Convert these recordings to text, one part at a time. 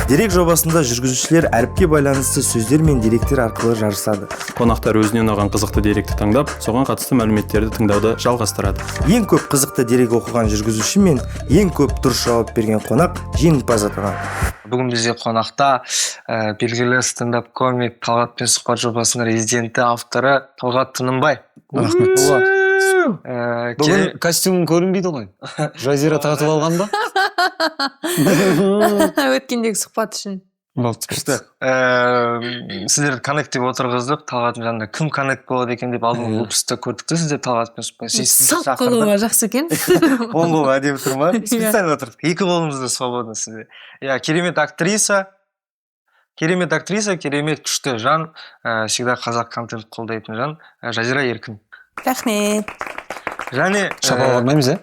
Дерек жобасында жүргізушілер әріпке байланысты сөздер мен деректер арқылы жарысады. Қонақтар өзіне ұнаған қызықты деректі таңдап, соған қатысты мәліметтерді тыңдауды жалғастырады. Ең көп қызықты дерек оқыған жүргізуші мен ең көп дұрыс жауап берген қонақ жеңімпаз атанады. Бүгін бізде қонақта белгілі стендап комик Талғатпен сұхбат жобасының резиденті авторы Талғат Тынымбай. Рахмет. Бүгін костюмым көрінбейді ғой. Жазира тартып алған ба? Өткендегі сұхбат үшін. күшті. Сіздерді коннект деп отырғыздық. Талғаттың жанында кім коннект болады екен деп алдыңғы выпуста көрдік те, сіздер Талғатпен сұхбат. Сап қылуға жақсы екен. Оң қол әдемі тұр ма? Специально отырдық. Екі қолымызды свободно сізде. Керемет актриса, керемет күшті жан, всегда қазақ контент қолдайтын жан, Жазира Еркін. Рахмет. Және Шапалға алмаймыз,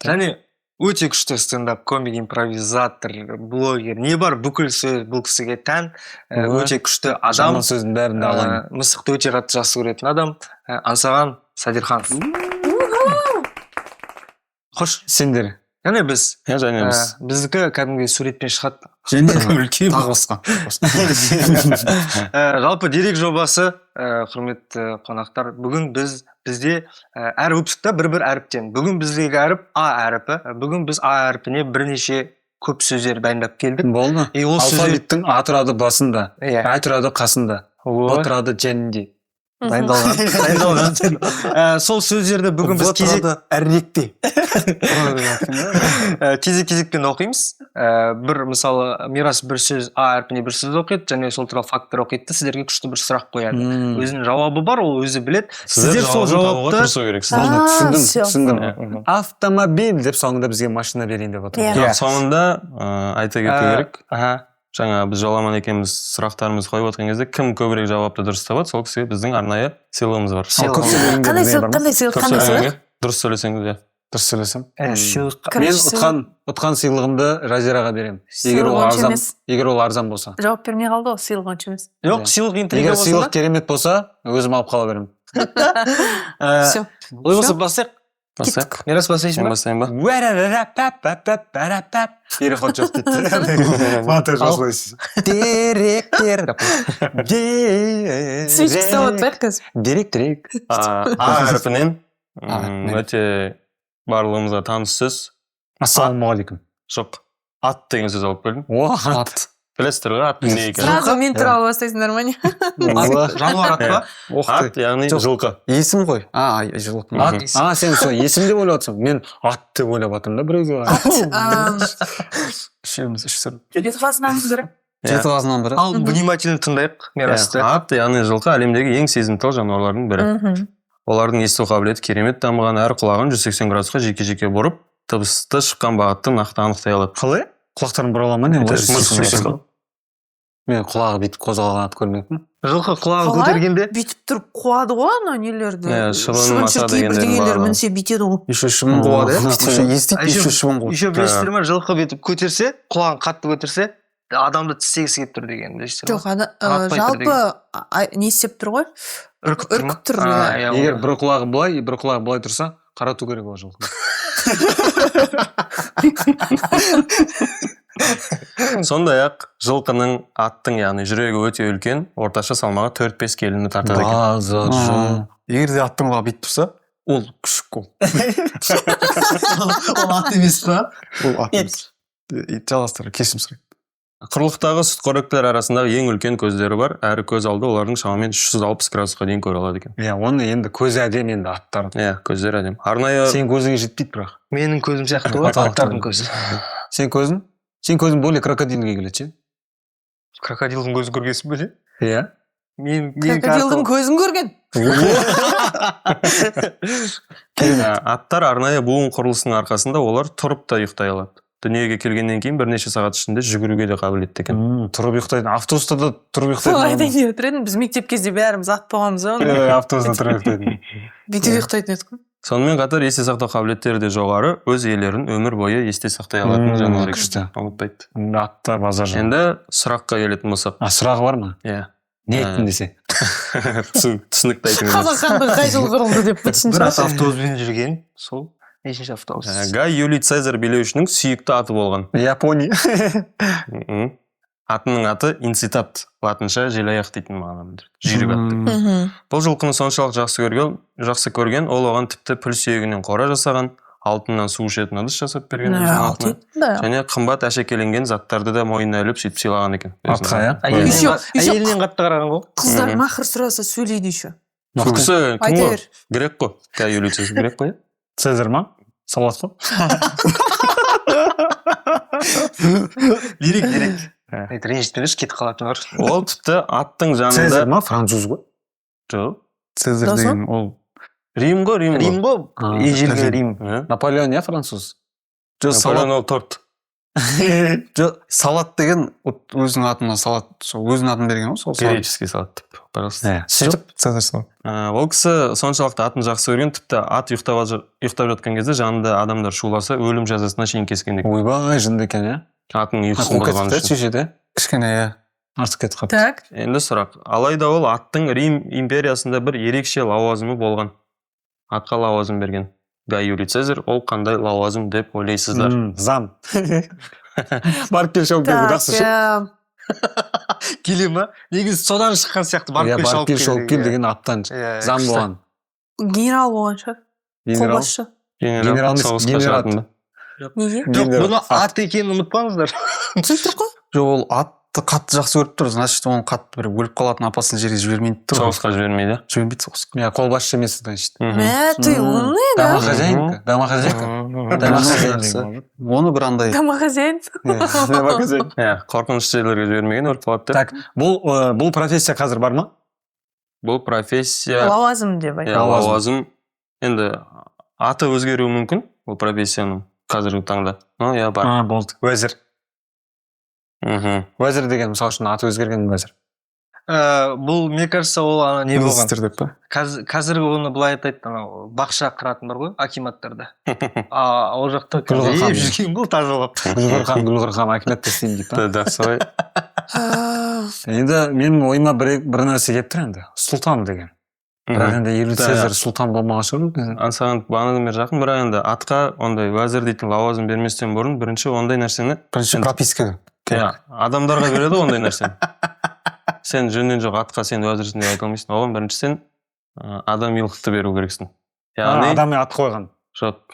және өте күшті стендап комик, импровизатор, блогер, не бар бүкіл сөз бұл кісіге тән, өте күшті адам. Жаман сөздің бәрін алайын. Мысықты өте қатты жақсы көретін адам, Аңсаған Садирханов. Қош. Сендер. Және біз. Және біз. Біздікі кәдімгі суретпен шығады. Тағы басқа. Жалпы дерек жобасы, құрметті қонақтар, бүгін бізде әр выпускта бір әріптен. Бүгін біздегі әріп А әріпі. Бүгін біз А әріпіне бірнеше көп сөздер дайындап келдік. Болды. Алфавиттің А тұрады басында, А тұрады қасында, Б тұрады жәнінде. Дайындалған. Сол сөздерді бүгін біз кезек-кезекпен оқимыз. Бір мысалы Мирас бір сөз А әрпіне бір сөз оқиды, және сол туралы фактор оқиды, сіздерге күшті бір сұрақ қояды. Өзінің жауабы бар, ол өзі біледі. Сіздер сол жауапты түсіндім. Автомобиль деп соңында бізге машина берейін деп отыр. Соңында айта кету керек. Жаңа біз жоламан екенбіз сұрақтарымыз қойып отырған кезде кім көбірек жауапты дұрыс табады, сол кісіге біздің арнайы сыйлығымыз бар. Қандай сыйлық? Дұрыс сөйлесеңіз, иә. Дұрыс сөйлесем. сыйлық. Мен ұтқан сыйлығымды Жазираға беремін. Егер ол арзан болса. Жауап бермей қалды ғой, сыйлық онша емес. Жоқ, сыйлық интрига Егер болса сыйлық керемет болса, өзім алып қала беремін. Ой болса бастайық. Бастайық. Мирас бастайсың ба? Бастайын ба? Переход жоқ дейді. Монтаж жасайсыз. Деректер. Свечка салат бәр қазір. Дерек. А әрпінен өте барлығымызға таныс сөз. Ассалаумағалейкум. Жоқ. Ат деген сөз алып келдім. Ат. Білесіздер ғой, аттың не екенін? Сразу мен туралы бастайсыңдар ма не? Жануар ат па? Ат, яғни жылқы. Есім ғой. Жылқы. Сен сол есім деп ойлап отырсың. Мен ат деп ойлап отырмын да біреуге. Жеті қазынан бірі. Ал внимательно тыңдайық Мирасты. Ат, яғни жылқы әлемдегі ең сезімтал жануарлардың бірі. Олардың есту қабілеті керемет дамыған, әр құлағын 180 градусқа жеке-жеке бұрып, дыбысты шыққан бағытты нақты анықтай алады. Қалай? Құлақтарын бұра ала ма не? Мен құлағы бүйтіп қозғалған ат көрмеппін. Жылқы құлағын көтергенде Бүйтіп тұрып қуады ғой ана нелерді. Шыбын маса кейбір дегендер мінсе бүйтеді ғой. Еще шыбын қуады. Еще шыбын қуады. Еще білесіздер ме, жылқы бүйтіп көтерсе, құлағын қатты көтерсе, адамды тістегісі келіп тұр деген. Жоқ, жалпы не істеп тұр ғой? Үркіп тұр. Егер бір құлағы былай тұрса, қарату керек ол жылқы. Сондай-ақ жылқының, аттың, яғни жүрегі өте үлкен, орташа салмағы 4-5 келіні тартады екен. Егер де аттың құлағы бүйтіп тұрса, ол күшік қол. Ол ат емес па? Ол ат емес. Жалғастыр, кесім сұрайды. Құрлықтағы сүтқоректілер арасындағы ең үлкен көздері бар, әрі көз алды олардың шамамен 360 градусқа дейін көре алады екен. Оны енді көзі әдемі енді аттар. Көздері әдемі. Арнайы сен көзіңе жетпейді бірақ. Менің көзім сияқты ғой, аттардың көзі. Сен көзің более крокодилге келеді, ше? Крокодилдің көзін көргенсің бе, ше? Иә. Крокодилдің көзін көрген. Аттар арнайы буын құрылысының арқасында олар тұрып та ұйықтай алады. Дүниеге келгеннен кейін бірнеше сағат ішінде жүгіруге де қабілетті екен. Тұрып ұйықтайды. Автобуста да тұрып ұйықтайды. Солай айтайын деп отыр едім. Біз мектеп кезде бәріміз ат болғанбыз ғой. Автобуста тұрып ұйықтайды. Бүйтіп ұйықтайтын едік қой. Сонымен қатар есте сақтау қабілеттері де жоғары, өз иелерін өмір бойы есте сақтай алатын жануар екен. Ұмытпайды. Аттар базар жан. Енді сұраққа келетін болсақ. Сұрағы бар ма? Иә. Не еттің десе? Түсінікті айтыңыз. Қазақстанда қай жыл құрылды деп бітсін. Бір автобуспен жүрген, сол нешінші автобус? Гай Юлий Цезарь билеушінің сүйікті аты болған. Япония. атының аты инцитат, латынша желаяқ дейтін мағынаны білдіреді. Жүйрік ат деп. Мгм. Бұл жылқыны соншалық жақсы көрген, ол оған тіпті піл сүйегінен қора жасаған, алтыннан су ішетін ыдыс жасап берген өзінің атына. Да. Және қымбат әшекеленген заттарды да мойнына іліп сөйтіп сыйлаған екен. Атқа, иә? Әйелінен қатты қараған ғой. Қыздар махр сұраса сөйлейді еще. Сол кісі кім Айта ғой? бер. Грек қой. Юлий Цезарь грек қой. Цезарь ма? Салат қой. Дирек. Ренжітпеңдерші, кетіп қалатын бар. Ол тіпті аттың Цезарь жанында... ма? Француз ғой. Жоқ. Цезарь Досы? деген ол. Рим ғой, Рим Рим ғой. ғой, ежелгі Рим. Наполеон, иә, француз? Наполеон ол торт. Жоқ, салат деген өзінің атына салат, өзінің атын берген ғой, сол салат. Греческий салат деп, пожалуйста. Сөйтіп Цезарь салат. Ол кісі соншалықты атын жақсы көрген, тіпті ат ұйықтап жатқан кезде жанында адамдар шуласа өлім жазасына шейін кескен екен. Ойбай, жынды екен, иә? Атының ұйқысын бұзған үшін. Шешеді. Кішкене, иә. Артық кетіп қалыпты. Так. Енді сұрақ. Алайда ол аттың Рим империясында бір ерекше лауазымы болған. Атқа лауазым берген. Юлий Цезарь, ол қандай лауазым деп ойлайсыздар? Зам. Барып кел шауып келді, жақсы шы. Келе ма? Негізі содан шыққан сияқты барып кел шауып кел деген аттан зам болған. Генерал болған шығар. Генерал. Қолбасшы. Генерал соғысқа шығатын ба? Неге? Жоқ, бұны ат екенін ұмытпаңыздар. Түсініп тұр ғой. Жоқ, ол атты қатты жақсы көріп тұр, значит, оны қатты бір өліп қалатын апасын жерге жібермейді тұр. Соғысқа жібермейді. Жібермейді соғысқа. Я қолбасшы емес, значит. Ты умный, да? Домохозяйка. Домохозяйка. Оны бір андай... Домохозяин. Домохозяйка. Қорқынышты жерлерге жібермеген, өліп қалады деп. Так, бұл профессия қазір бар ма? Бұл профессия... Лауазым деп айтады. Лауазым. Енді аты өзгеруі мүмкін, бұл профессияның қазіргі таңда. Я бар. Болды. Уәзір. Уәзір деген, мысалы үшін аты өзгерген уәзір. Бұл, мне кажется, ол не болған. Министр деп па? Қазіргі оны былай айтайды, бақша қыратын бар ғой, акиматтарда. Ол жақта Гүлқархан. жүрген бұл тазалап. Гүлқархан акиматта істеймін дейді па? Да, солай. Енді менің ойыма бір нәрсе келіп тұр енді. Сұлтан деген. Бірақ енді Юлий Цезарь сұлтан болмаған шығар. Ансаған бағанадан бері жақын, бірақ енді атқа ондай уәзір дейтін лауазым берместен бұрын бірінші ондай нәрсені Прописка. адамдарға береді ондай нәрсені. Сен жөннен жоқ атқа сен уәзірсің деп айта алмайсың. Оған бірінші сен адамилықты беру керексің. Адами ат қойған. Жоқ.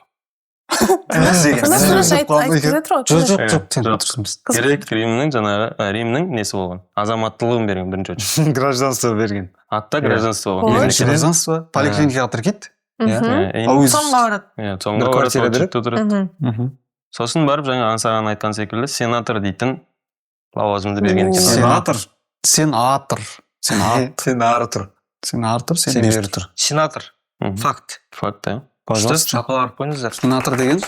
Керек Римнің жаңағы Римнің несі болған. Азаматтылығын берген бірінші очередь. Гражданство берген. Атта гражданство болған. Гражданство, поликлиникаға тіркейді. Соңға барады. Соңға барады, жүкті тұрады. Сосын барып жаңа ансаған айтқан секілді сенатор дейтін лауазымды берген екен. Сенатор. Сен бері тұр. Сенатор. Факт. Факт, да. Пожалуйста. Шапалар қойыңыздар. Сенатор деген?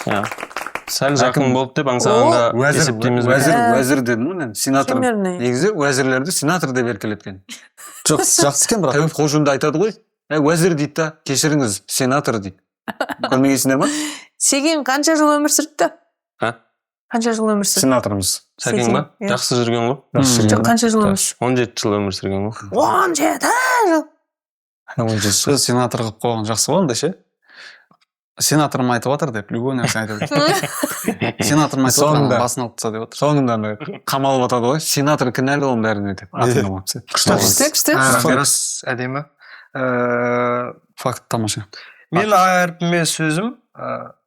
Сәл жақын болды деп аңсағанға есептейміз. Уәзір дедім ғой мен. Сенатор. Семерный. Негізі уәзірлерді сенатор деп еркелеткен. Жоқ, жақсы екен бірақ. Тәуіп Қожында айтады ғой. Уәзір дейді да, кешіріңіз, сенатор дейді. Көрмегейсіңдер ма? Сеген қанша жыл өмір сүріпті? Қанша жыл өмір сүріпті? Сенаторымыз. Сәкен ба? Жақсы жүрген ғой. Жоқ, қанша жыл өмір сүріпті? 17 жыл өмір сүрген ғой. 17 жыл. Сенатор қылып қойған жақсы ғой онда ше. Сенаторым айтып отыр деп, любой нәрсе айтып отыр. Сенаторым айтып отыр, басын алып тастады деп отыр. Соңында қамалып атады ғой. Сенатор кінәлі оның бәріне деп. Күшті. Рас, әдемі. Факт тамаша. Мен әрпіме сөзім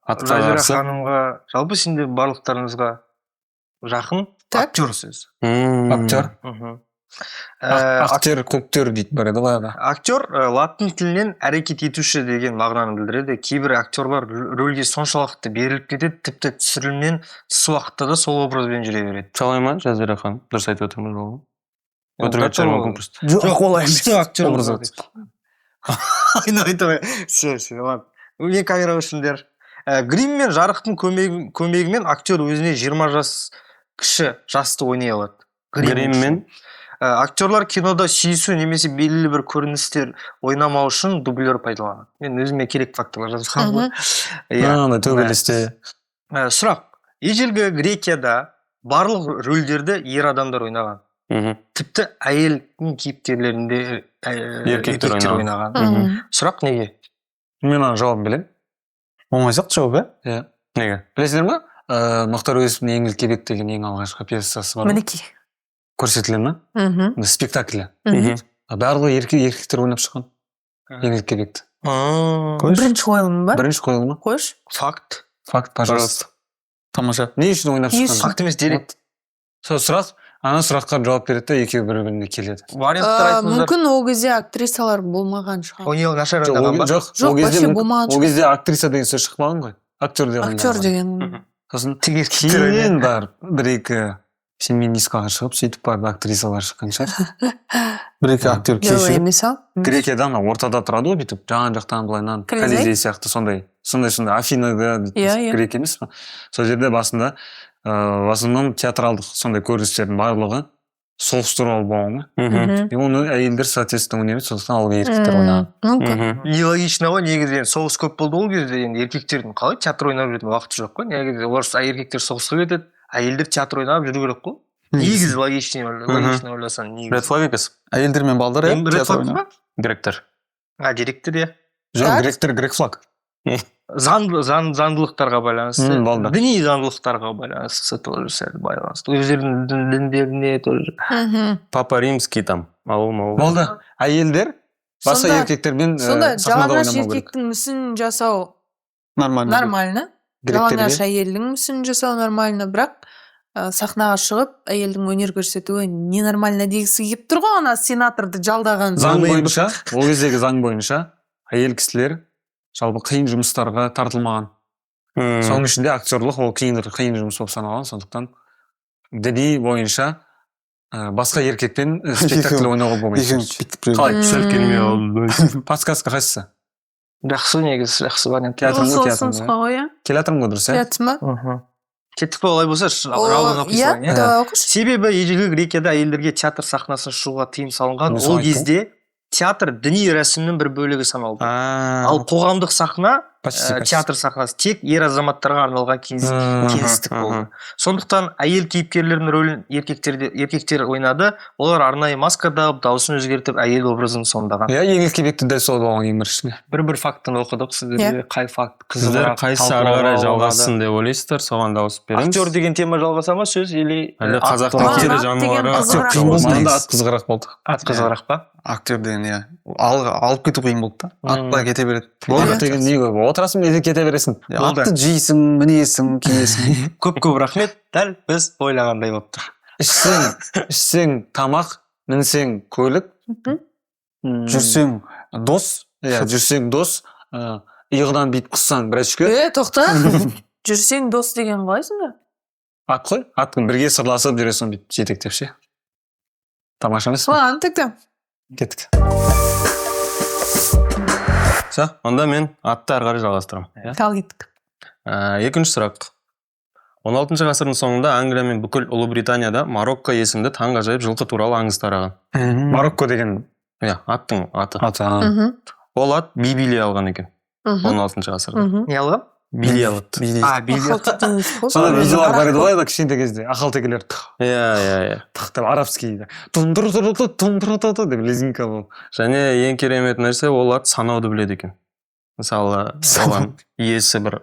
Атқа Жазира қарсы. ханымға, жалпы сенде барлықтарыңызға жақын актер сөз. Актер. Актер, көктер дейді бар еді ғой. Актер латын тілінен әрекет етуші деген мағынаны білдіреді. Кейбір актерлар рөлге соншалықты беріліп кетеді, тіпті түсірілімнен тыс уақытта да сол образбен жүре береді. Солай ма, Жазира ханым? Дұрыс айтып отырмын жолы. Өтірік айтып мүмкін просто. Жоқ, олай актер Образ айтып. Все, ладно. Мен камера үшіндер. Грим мен жарықтың көмегімен актер өзіне 20 жас кіші жасты ойнай алады. Грим мен Актерлар кинода сүйісу немесе белгілі бір көріністер ойнамау үшін дублер пайдаланады. Мен өзіме керек факторлар жазған ғой. Төбелесте. Сұрақ. Ежелгі Грекияда барлық рөлдерді ер адамдар ойнаған. Тіпті әйелдің кейіпкерлерінде еркектер ойнаған. Сұрақ неге? Мен ана жауабын білемін. Оңай сияқты жауап, Иә. неге? Білесіңдер ма? Мұхтар Әуезовтің Еңлік Кебек деген ең алғашқы пьесасы бар. Мінекей. көрсетіле ма Мгм. спектаклі Мгм. барлығы еркектер ойнап шыққан еңлік кебекті Бірінші қойылым ба? бірінші қойылымы Қойшы. Факт. факт пожалуйста Тамаша. не үшін ойнап Не шыққан үшін? Факт емес, дерек. сол сұрақ ана сұраққа жауап береді да екеуі бір біріне келеді Варианттар айтыңыздар. Мүмкін ол кезде актрисалар болмаған шығар. Ойнау нашар жоқ ойнаған ба? жоқ Жоқ, ол кезде вообще мүмкін- болмаған ол кезде актриса деген сөз шықпаған ғой актер деп Актер ойнаған. деген. сосын Тек еркектер ойнайды. кейін барып бір екі феминисткаға шығып сөйтіп барып актрисалар шыққан шығар Бір екі актер Жоқ кешігіп. емес ау. грекияда ана ортада тұрады ғой бүйтіп жан жақтан былайынан Колизей? колизей сияқты сондай афинада Иә, иә. грек емес па сол жерде басында в основном театралдық сондай көріністердің барлығы соғыс туралы болған ғой Мгм. и оны әйелдер соответственно ойнамайды сондықтан ал еркектер ойнаған Мүмкін. Нелогично ғой, негізі соғыс көп болды ол кезде, енді еркектердің қалай театр ойнап жүретін уақыты жоқ қой. Негізі орыс еркектер соғысқа кетеді, әйелдер театр ойнап жүру керек қой. Негізі логично ойласаң Red негізі. Flag екенсіз. Әйелдер мен балдар иә. Ред театр флаг ойнап. ба? Гректер. Директор иә. жоқ Так. гректер грек флаг Заңдылықтарға байланысты, болды. діни заңдылықтарға байланысты тоже сәл байланысты. Өздерінің діндеріне тоже. Мгм. Папа Римский там. Мау. болды әйелдер басқа Сонда- еркектермен Сонда сахнада жалаңаш ойнамау керек еркектің мүсінін жасау Нормально. нормально. Гректерде? Жалаңаш әйелдің мүсінін жасау нормально, бірақ сахнаға шығып әйелдің өнер көрсетуі ненормально дегісі келіп тұр ғой, ана сенаторды жалдаған. заң бойынша ол кездегі заң бойынша әйел кісілер жалпы қиын жұмыстарға тартылмаған соның ішінде актерлық ол қиын жұмыс болып саналған сондықтан діни бойынша басқа еркекпен спектакль ойнауға болмайды қалай Сәл келмей қалды. подсказка қайсысы Жақсы негізі, жақсы вариант. театр Сол ғой театр ұсынысқа ғой, иә. келе жатырмын ғой дұрыс иә Театр ма? Кеттік па олай болса, рауан оқи салайын, иә? давай оқышы. Себебі ежелгі Грекияда әйелдерге театр сахнасына шығуға тыйым салынған. Мен соны Ол айттым. кезде театр діни рәсімнің бір бөлігі саналды. Ал Ал қоғамдық сахна, почти театр сахнасы тек ер азаматтарға арналған кеңістік болды. Сондықтан әйел кейіпкерлердің рөлін еркектер ойнады. Олар арнайы маскада дауысын өзгертіп әйел образын сомдаған. иә еңлік кебекті дәл сол болған ең біріншісінде Бір фактын оқыдық сіздерге. Қай факт сіздер қайсысы ары қарай жалғассын деп ойлайсыздар, соған дауыс береміз. Актер деген тема жалғаса ма сөз или Әлде қазақтың Маған тері ат жануары деген қызығырақ актер болды. болсын. маған да ат қызығырақ болды ат қызығырақ па? Актер деген иә. Алып кету қиын болды да. Атпай кете береді. болды деген не көп отырасың или кете бересің Болды. Атты жейсің, мінесің, киесің. Көп рахмет. Дәл біз ойлағандай болып тұр. ішсең тамақ мінсең көлік Жүрсең дос. иә жүрсең дос иығынан бүйтіп қыссаң брачка Тоқта. Жүрсең дос деген қалай сонда? ат қой атпен бірге сырласып жүресің бүйтіп жетектеп ше тамаша емес па Ладно, тогда. кеттік Все, онда мен атты ары қарай жалғастырамын. Кал кеттік. Екінші сұрақ. 16 ғасырдың соңында Англия мен бүкіл Ұлыбританияда Марокко есімді таңғажайып жылқы туралы аңыз тараған. марокко деген Иә, аттың аты. аты Мгм. Ол ат Библия алған екен. Мгм. 16 ғасырда. Мгм. Не алған? Билия алады. Ақыл деген сол. сонда видеолар бар еді ғой Арақ ана кішкентай кезде ақыл тегелер Иә. тық деп арабский деп лезгинка болып Және ең керемет нәрсе ол ат санауды біледі екен. Мысалы, оған иесі бір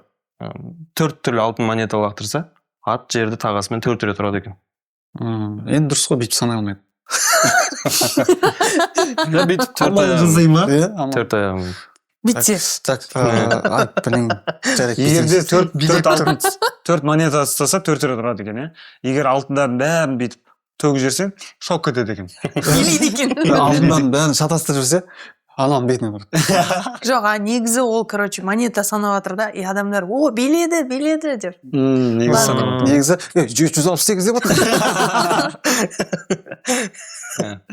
4 түрлі алтын монета лақтырса, ат жерді тағасымен 4 рет тұрады екен. Енді дұрыс қой, бүйтіп санай алмайды. Ja, бүйтіп 4 аяғымен. ма? Иә, аман. 4 аяғымен. Бітсе. Так, блин, жарайды. егерде төрт монета ұстаса 4 рет тұрады екен иә егер алтындардың бәрін бүйтіп төгіп жіберсең шауып кетеді екен Билейді екен. Алдынан бәрін шатастырып жүрсе, ананың бетіне барады. Жоқ, негізі ол, короче, монета санап жатыр да, и адамдар, о, биледі деп. негізі Ладно. санау Негізі 168 деп отыр.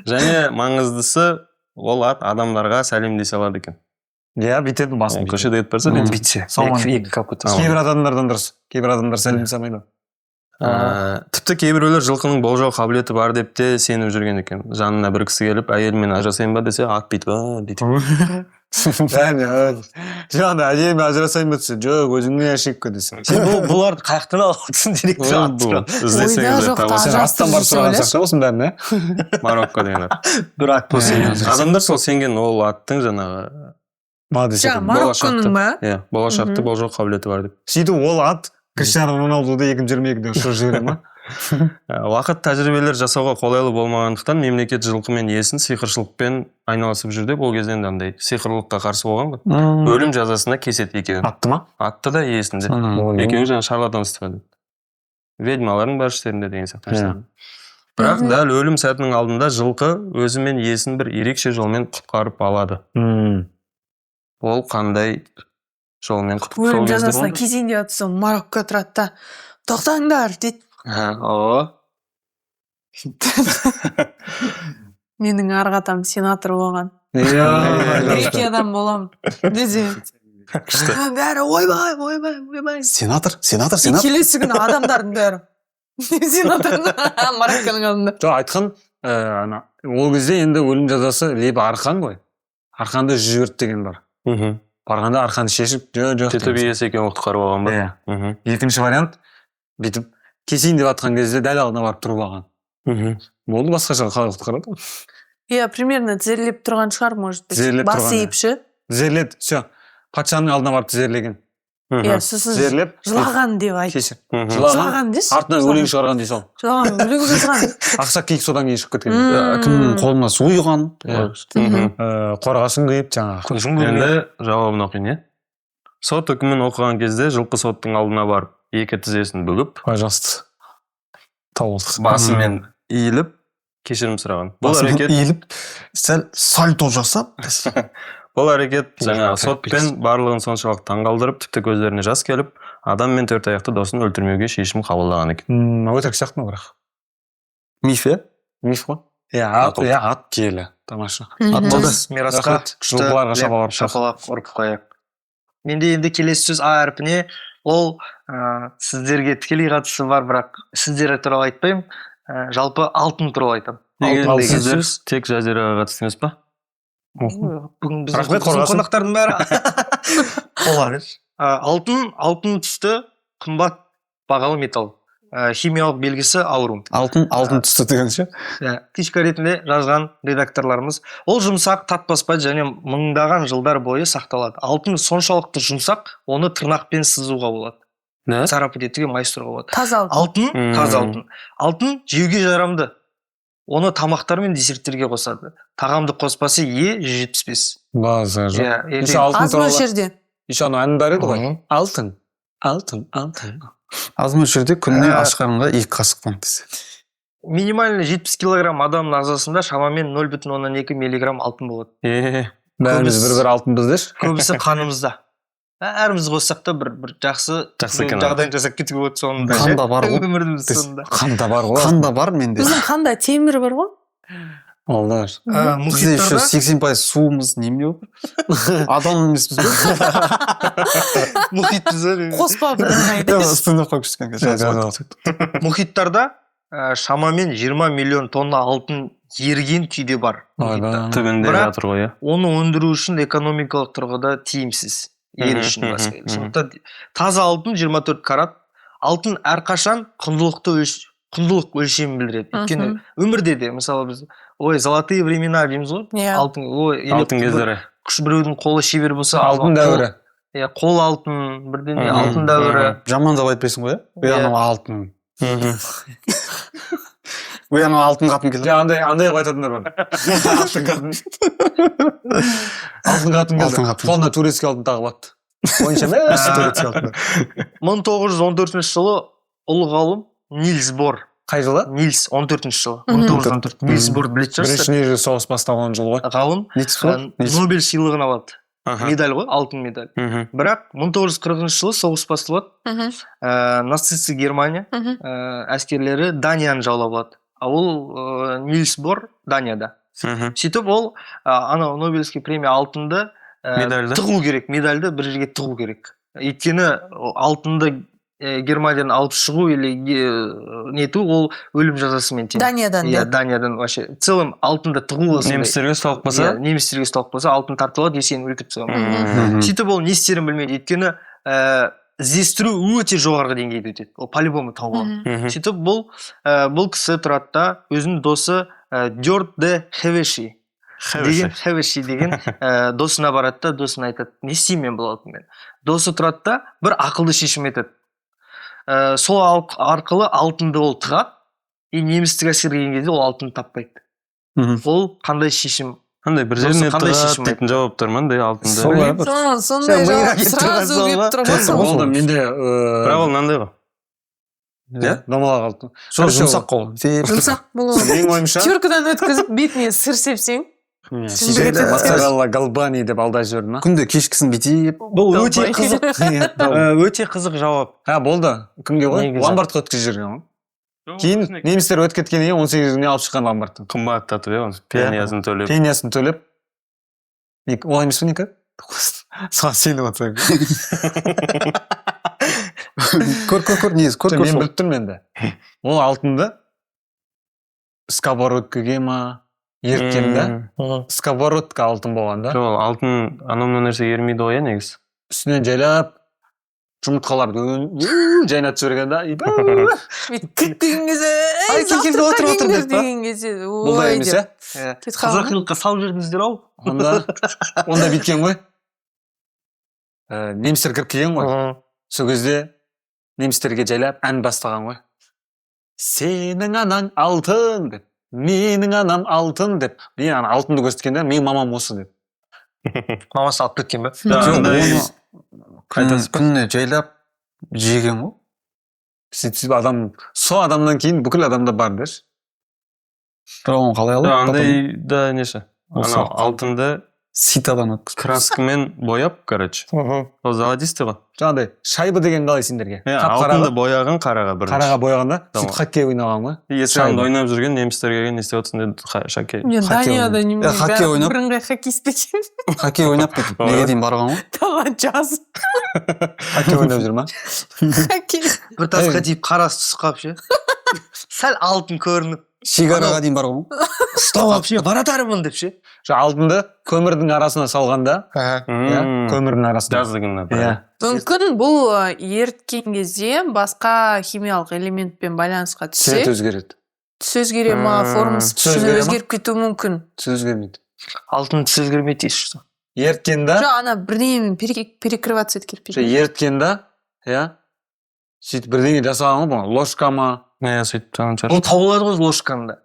Және маңыздысы ол ат адамдарға сәлемдесе алады екен. иә бүйтеді басын Көшеде кетіп барса, Бүйтсе. Екі капута. кейбір адамдардан дұрыс кейбір адамдар сәлем жасамайды Тіпті кейбіреулер жылқының болжау қабілеті бар деп те сеніп жүрген екен. Жанына бір кісі келіп, әйелмен ажырасайын ба десе, ат бүйтіп дейді. жаңағыда әйелімен ажырасайын ба десе жоқ өзіңмен ошибка десе Сен бұларды қаяқтан алып отырсың директор аттыра. Іздесеңіздер Ойда жоқ, табасыз. сен аттан барып сұраған сияқты осының бәрін иә Марокко деген ат. Бір ат болса. Адамдар сол сенген ол аттың жаңағы Жаңа, Марокконың ба? болашақты болжау қабілеті бар деп. сөйтіп ол ат Криштиану Роналдуды 2022-де ұшырып жібере ма Уақыт тәжірибелер жасауға қолайлы болмағандықтан мемлекет жылқы мен иесін сиқыршылықпен айналысып жүр деп ол кезде енді андай сиқырлыққа қарсы болған ғой. Өлім жазасына кеседі екеуін. Атты ма? Атты да иесінде. Екеуі жаңа шарлатанство дейді. Ведьмалардың бар іштерінде деген сияқты нәрсе. Бірақ дәл өлім сәтінің алдында жылқы өзі мен иесін бір ерекше жолмен құтқарып алады. Ол қандай жолмен өлім жазасына кезейін деп жатсам Марокко тұрады да тоқтаңдар дейді. Менің арғы атам сенатор болған. Екі адам болам десе бәрі ойбай. Сенатор. Келесі күні адамдардың бәрі сенатор Марокконың алдында. Жоқ, айтқан ол кезде енді өлім жазасы лебі арқан ғой. Арқанды жіберді деген бар. Барғанда арқанды шешіп, жоқ. Сөйтіп иесі екеуін құтқарып алған ба? Екінші вариант бүйтіп кесейін деп атқан кезде дәл алдына барып тұрып алған. Болды, басқаша қалай құтқарады? Иә, примерно тізерлеп тұрған шығар, может быть. Бас иіп ше? Тізерледі, все. Патшаның алдына барып тізерлеген. Иә, сосын жылаған деп айт. Жылаған десе? Артынан өлең шығарған дей сал. Жылаған, өлең жазған. Ақсақ киік содан кейін шығып кеткен. Кімнің қолына су құйған. Қорғасын құйып жаңағы. Енді жауабын оқиын, е? Сот үкімін оқыған кезде жылқы соттың алдына барып екі тізесін бүгіп, Жасты. басымен иіліп, кешірім сұраған. Бұл әрекет иіліп, сәл сальто жасап. Бұл әрекет жаңа сотпен барлығын соншалық таңғалдырып, тіпті көздеріне жас келіп, адам мен төрт аяқты досын өлтірмеуге шешім қабылдаған екен. Өтірік сияқты ма бірақ? Миф, е? Миф қой? Ат келі. Тамаша. Мирасқа жылқыларға шапалақ ұрып қояйық. Менде енді келесі сөз А әрпіне, ол сіздерге тікелей қатысы бар, бірақ сіздер туралы айтпаймын, жалпы алтын туралы айтамын. Неге сіздер тек жазираға қатысты емес па? Бүгін біздің қонақтардың бәрі олар. Алтын түсті қымбат бағалы металл. Химиялық белгісі аурум. Алтын түсті деген ше? Книжка ретінде жазған редакторларымыз. Ол жұмсақ, татпаспайды және мыңдаған жылдар бойы сақталады. Алтын соншалықты жұмсақ, оны тырнақпен сызуға болады. Царапать етуге майыстыруға болады. Таза алтын. Таза алтын. Алтын жеуге жарамды. Оны тамақтар мен десерттерге қосады. Тағамды қоспасы Е 175. База жоқ. Аз мөлшерде. Еще ана ән бар еді ғой. Алтын. Аз мөлшерде күніне аш қарынға 2 қасықтан десе. Минимально 70 килограмм адамның ағзасында шамамен 0,2 миллиграмм алтын болады. Бәріміз бір алтынбыз деші. Көбісі қанымызда. Әріміз қоссақ та бір жақсы жағдайын жасап кетуге болады соңында. Қанда бар ғой. Өміріміз соңында. Қанда бар ғой. Қанда бар менде. Біздің қанда темір бар ғой. Алдар. Бізде еще 80% суымыз немене бар? Адам емеспіз бе? Мұхитпіз бе? Қоспа бірыңғайды. Үстінде қойып түскен. Мұхиттарда шамамен 20 миллион тонна алтын еріген күйде бар. Түбінде жатыр ғой, иә. Оны өндіру үшін экономикалық тұрғыда тиімсіз. Ер үшін басқа. Сондықтан таза алтын 24 карат. Алтын әрқашан құндылық өлшемін білдіреді. Өйткені өмірде де, мысалы біз золотые времена дейміз ғой. Алтын кездері. Күш біреудің қолы шебер болса, алтын дәуірі. Қол алтын, бірден алтын дәуірі. Жамандап айтпайсың ғой, Анау алтын. Анау алтын қатын келді. Андай айтатындар бар. Алтын қатын. Алтын қатын келді. Қолына турецкий алтын тағып атты. Ойынша турецкий алтын. 1914 жылы ұлы ғалым Нильс Бор. Қай жылы? Нильс 14 жылы. 1914. Нильс Бор білетін шығарсыздар. Бірінші дүниежүзілік соғыс басталған жыл ғой. Ғалым Нобель сыйлығын алады. Медаль ғой, алтын медаль. Бірақ 1940 жылы соғыс басталады. Нацистік Германия әскерлері Данияны жаулап алады. Ол Нильс Бор Данияда. Сөйтіп ол анау Нобелевский премия алтынды тығу керек, медальды бір жерге тығу керек. Өйткені алтынды Германиядан алып шығу или нету, ол өлім жазасымен тең. Даниядан, да? Даниядан вообще. Целым алтынды тығу осындай. Немістерге ұсталып қалса? Немістерге ұсталып қалса, алтын тартылады, сені өлтіріп тастаған. Сөйтіп ол не істерін білмейді. Өйткені іздестіру өте жоғарғы деңгейде өтеді. Ол по-любому тауып алады. Сөйтіп бұл кісі тұрады да өзінің досы Дёрт де Хевеши деген досына барады да, досына айтады, не істеймін мен бұл алтынмен. Досы тұрады да бір ақылды шешім етеді. сол арқылы алтынды ол тығады и немістік әсер келген кезде ол алтынды таппайды. Ол қандай шешім? Андай бір жеріне тығады дейтін жауаптар ма андай алтынды. Сондай жауап сразу келіп тұрған. Болды менде Бірақ ол мынандай ғой. иә домалақ алтын. Сол жұмсақ қол. Жұмсақ бұл. Менің ойымша Теркадан өткізіп бетіне сыр сепсең. моцарелла галбани деп алдап жіберді ма? Күнде кешкісін бүйтіп. Бұл өте қызық. Өте қызық жауап. Болды. Кімге ғой? Негізі. Ломбардқа өткізіп жіберген ғой. Кейін немістер өтіп кеткеннен кейін 18 күнде алып шыққан ломбардты. Қымбаттатып оны. Пениясын төлеп. Пениясын төлеп. Олай емес пе некі? Соған сеніп отырсың. Көр, негізі көр. Мен біліп тұрмын енді. Ол алтынды сковородкаға ма еріткен да? Сковородка алтын болғанда. Жоқ, алтын анау нәрсеге ермейді ғой негізі. Үстінен жайлап жұмыртқаларды жайнатып жіберген да. Күткен кезде Ай, келгенде отыр деп па? деген кезде Бұл да ой емес, деп. иә? Қазақилыққа салып жүрдіңіздер ау? Онда бүйткен ғой. Немістер кіріп келген ғой. Сол кезде немістерге жайлап ән бастаған ғой. Сенің анаң алтын деп, менің анам алтын деп. Мен ана алтынды көрсеткенде мен мамам осы деп. Мамасы алып кеткен бе? Күніне жайлап жеген ғой. Сөйтіп сол адамнан кейін бүкіл адамда бар деш. Бірақ оны қалай алады? Андай да неше. Анау алтынды Ситадан өткіз. краскамен бояп, короче. Ол золотистый ғой. Жаңағыдай шайба деген қалай сендерге? Алтынды бояған қараға бірінші. Қараға бояғанда сөйтіп хоккей ойнаған ғой. Есігінде ойнап жүрген немістер келген не істеп отырсың деді шоккей. Мен Данияда немене хоккей ойнап. бірыңғай хоккейист екен. Хоккей ойнап кетіп. Неге дейін барған ғой? Тала жаз. Хоккей ойнап жүр ма? Хоккей. Бір тасқа тиіп қарасы түсіп қалып ше. Сәл алтын көрініп. Шекараға дейін барған ғой? Ұстап алып ше, баратармын деп ше. Алтынды көмірдің арасына салғанда, көмірдің арасына. Жаздығында. Мүмкін бұл еріткен кезде басқа химиялық элементпен байланысқа түссе, Цвет өзгереді. түс өзгере ма, формасы түсі өзгеріп кетуі мүмкін. Түсі өзгермейді. Алтын түсі өзгермейді дейсіз. Еріткенде, Жоқ, ана бірдеңемен перекрываться етіп кетпейді. еріткенде, иә, сөйтіп бірдеңе жасаған ғой, ложка ма? Сөйтіп тұрған шығар. Ол табылады ғой ложканда.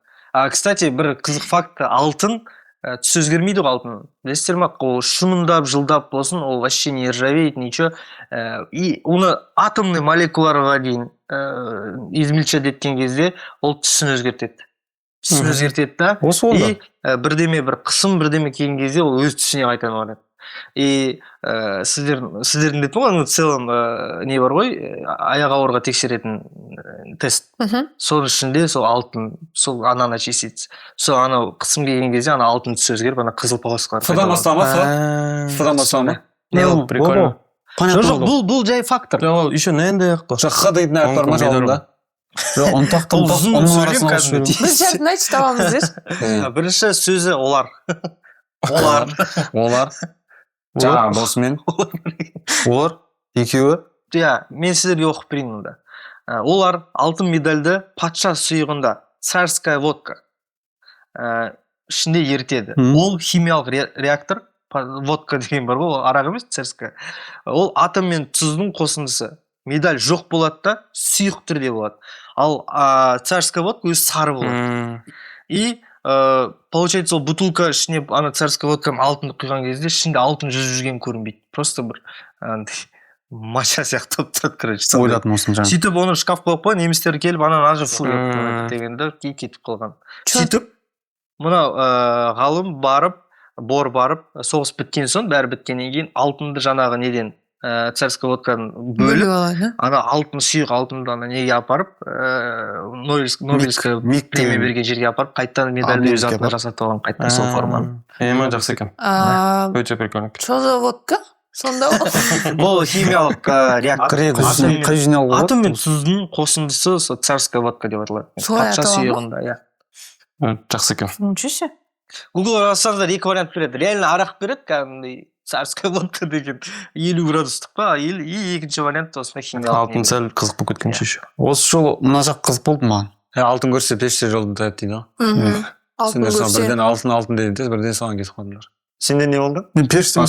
Кстати, бір қызық факт, алтын түсі өзгермейді ғой алтын. Білесіздер ма, ол шымындап, жылдап болсын, ол вообще не ржавеет, ничего. И оны атомный молекулаларға дейін измельчать еткен кезде ол түсін өзгертеді. Түсін өзгертеді да. И бірдеме бір қысым бірдеме келген кезде ол өз түсіне қайтадан барады. И сіздердің дедім ғой, в целом не бар ғой, аяқ ауырға тексеретін тест. Соның ішінде сол алтын, сол ананы частица. Сол анау қысым келген кезде ана алтын түсі өзгеріп, ана қызыл полоскалар. Фыдан бастама, фыдан бастама. Не ол прикольно. Жоқ, бұл жай фактор. Ол еще нендей ақ қой. Жоқ, х дейтін әріп бар ма жауында? Жоқ, ұнтақты оның арасына қосып жіберу. Бір шартын айтшы, табамыз деші. Бірінші сөзі олар. Олар. Жаңағы досымен. Олар екеуі. Мен сіздерге оқып берейін мұнда. Олар алтын медальды патша сұйығында царская водка ішінде ерітеді. Ол химиялық реактор, водка деген бар ғой, арақ емес, царская. Ол атом мен тұздың қосындысы. Медаль жоқ болады да, сұйық түрде болады. Ал царская водка өзі сары болады. И получается, ол бутылка ішіне ана царская водканың алтынды құйған кезде ішінде алтын жүзіп жүрген көрінбейді. Просто бір маша сияқты болып тұрады, короче. Ойладым осыны жаңа. Сөйтіп оны шкаф қойып қойған, немістер келіп ана нажы фу дегенде кетіп қалған. Сөйтіп мына ғалым бор барып, соғыс біткен соң, бәрі біткеннен кейін алтынды жаңағы неден царская водканы бөліп, ана алтын сұйық алтынды ана неге апарып, Нобелевская премия берген жерге апарып, қайттан медальді өз атына жасатып алған, қайттан сол форманы. Емен жақсы екен. Өте прикольно. Что за водка? Сонда Бұл химиялық реактор. Қай жинал болады? Атом мен тұздың қосындысы царская водка деп аталады. Патша сұйығында, иә. Жақсы екен. Ничего себе. Google жазсаңыздар екі вариант береді. Реально арақ береді, кәдімгідей царская водка деген 50 градустық па, и екінші вариант осындай химиялық. Алтын сәл қызық болып кеткенше еще. Осы жолы мына жақ қызық болды маған. Алтын көрсе пеште жолды таяды дейді ғой. Сендер соған бірден алтын дейді, бірден соған кетіп қалдыңдар. Сенде не болды? Мен періште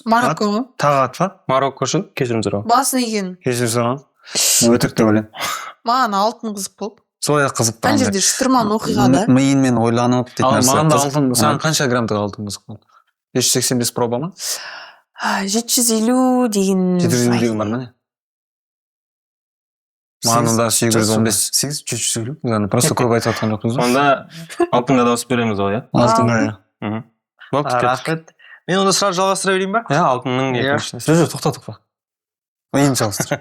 Марокко ғой. Тағат па? Марокко үшін кешірім сұрау. Басын екен. Кешірім сұраған. өтірік деп ойлаймын. Маған алтын қызық болды. сол қызық ана жерде шытырман оқиға да. Миыңмен ойланып дейтін нәрсе. маған да қызық. алтын саған қанша граммдық алтын қызық болды? 585 проба ма? 750 деген. 750 деген бар ма не? Маған онда 815. 750? Просто көп айтып жатқан жоқпыз ғой. Онда алтынға дауыс береміз ғой, иә? Алтын. Болды, кеттік. Рахмет. Мен онда сразу жалғастыра берейін ба? Иә, алтынның Иә. екіншісі. Жоқ, тоқта. Мен жалғастыр.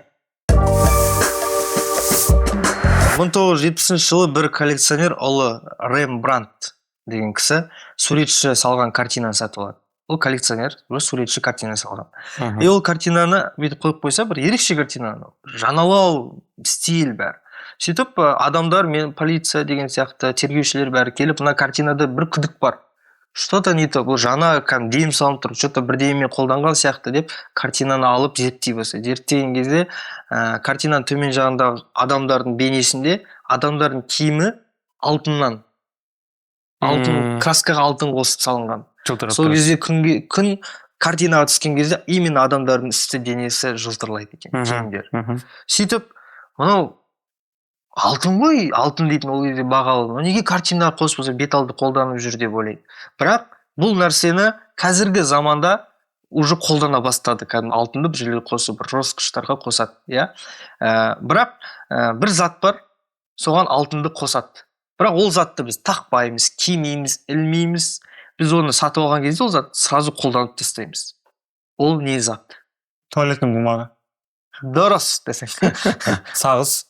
1970 жылы бір коллекционер ұлы Рембрандт деген кісі суретші салған картинаны сатып алады. Ол коллекционер, бір суретші картина салған. И ол картинаны бүйтіп қойып қойса, бір ерекше картинаны, жаңалау, стиль бәрі. Сөйтіп адамдар, мен полиция деген сияқты тергеушілер бәрі келіп, мына картинада бір күдік бар. Что-то не то, бұл жаңа дем салынып тұр, что-то бірдеңемен қолданған сияқты деп картинаны алып зерттей бастайды. Зерттеген кезде картинаның төмен жағындағы адамдардың бейнесінде адамдардың киімі алтыннан, алтын краскаға алтын қосып салынған. Сол кезде күн картинаға түскен кезде именно адамдардың үсті денесі жылтырлайды екен, киімдер. Сөйтіп, мынау алтын ғой, алтын дейтін ол кезде бағалы. Неге картинаға қосып болса бет алды қолданып жүр деп ойлайды. Бірақ бұл нәрсені қазіргі заманда уже қолдана бастады. Кәдімгі алтынды бір жерлерге қосып, бір роскоштарға қосады, иә. Бірақ бір зат бар, соған алтынды қосады. Бірақ ол затты біз тақпаймыз, кимейміз, ілмейміз. Біз оны сатып алған кезде ол зат сразу қолданып тастаймыз. Ол не зат? Туалеттің бумага. Дұрыс десең. Сағыз.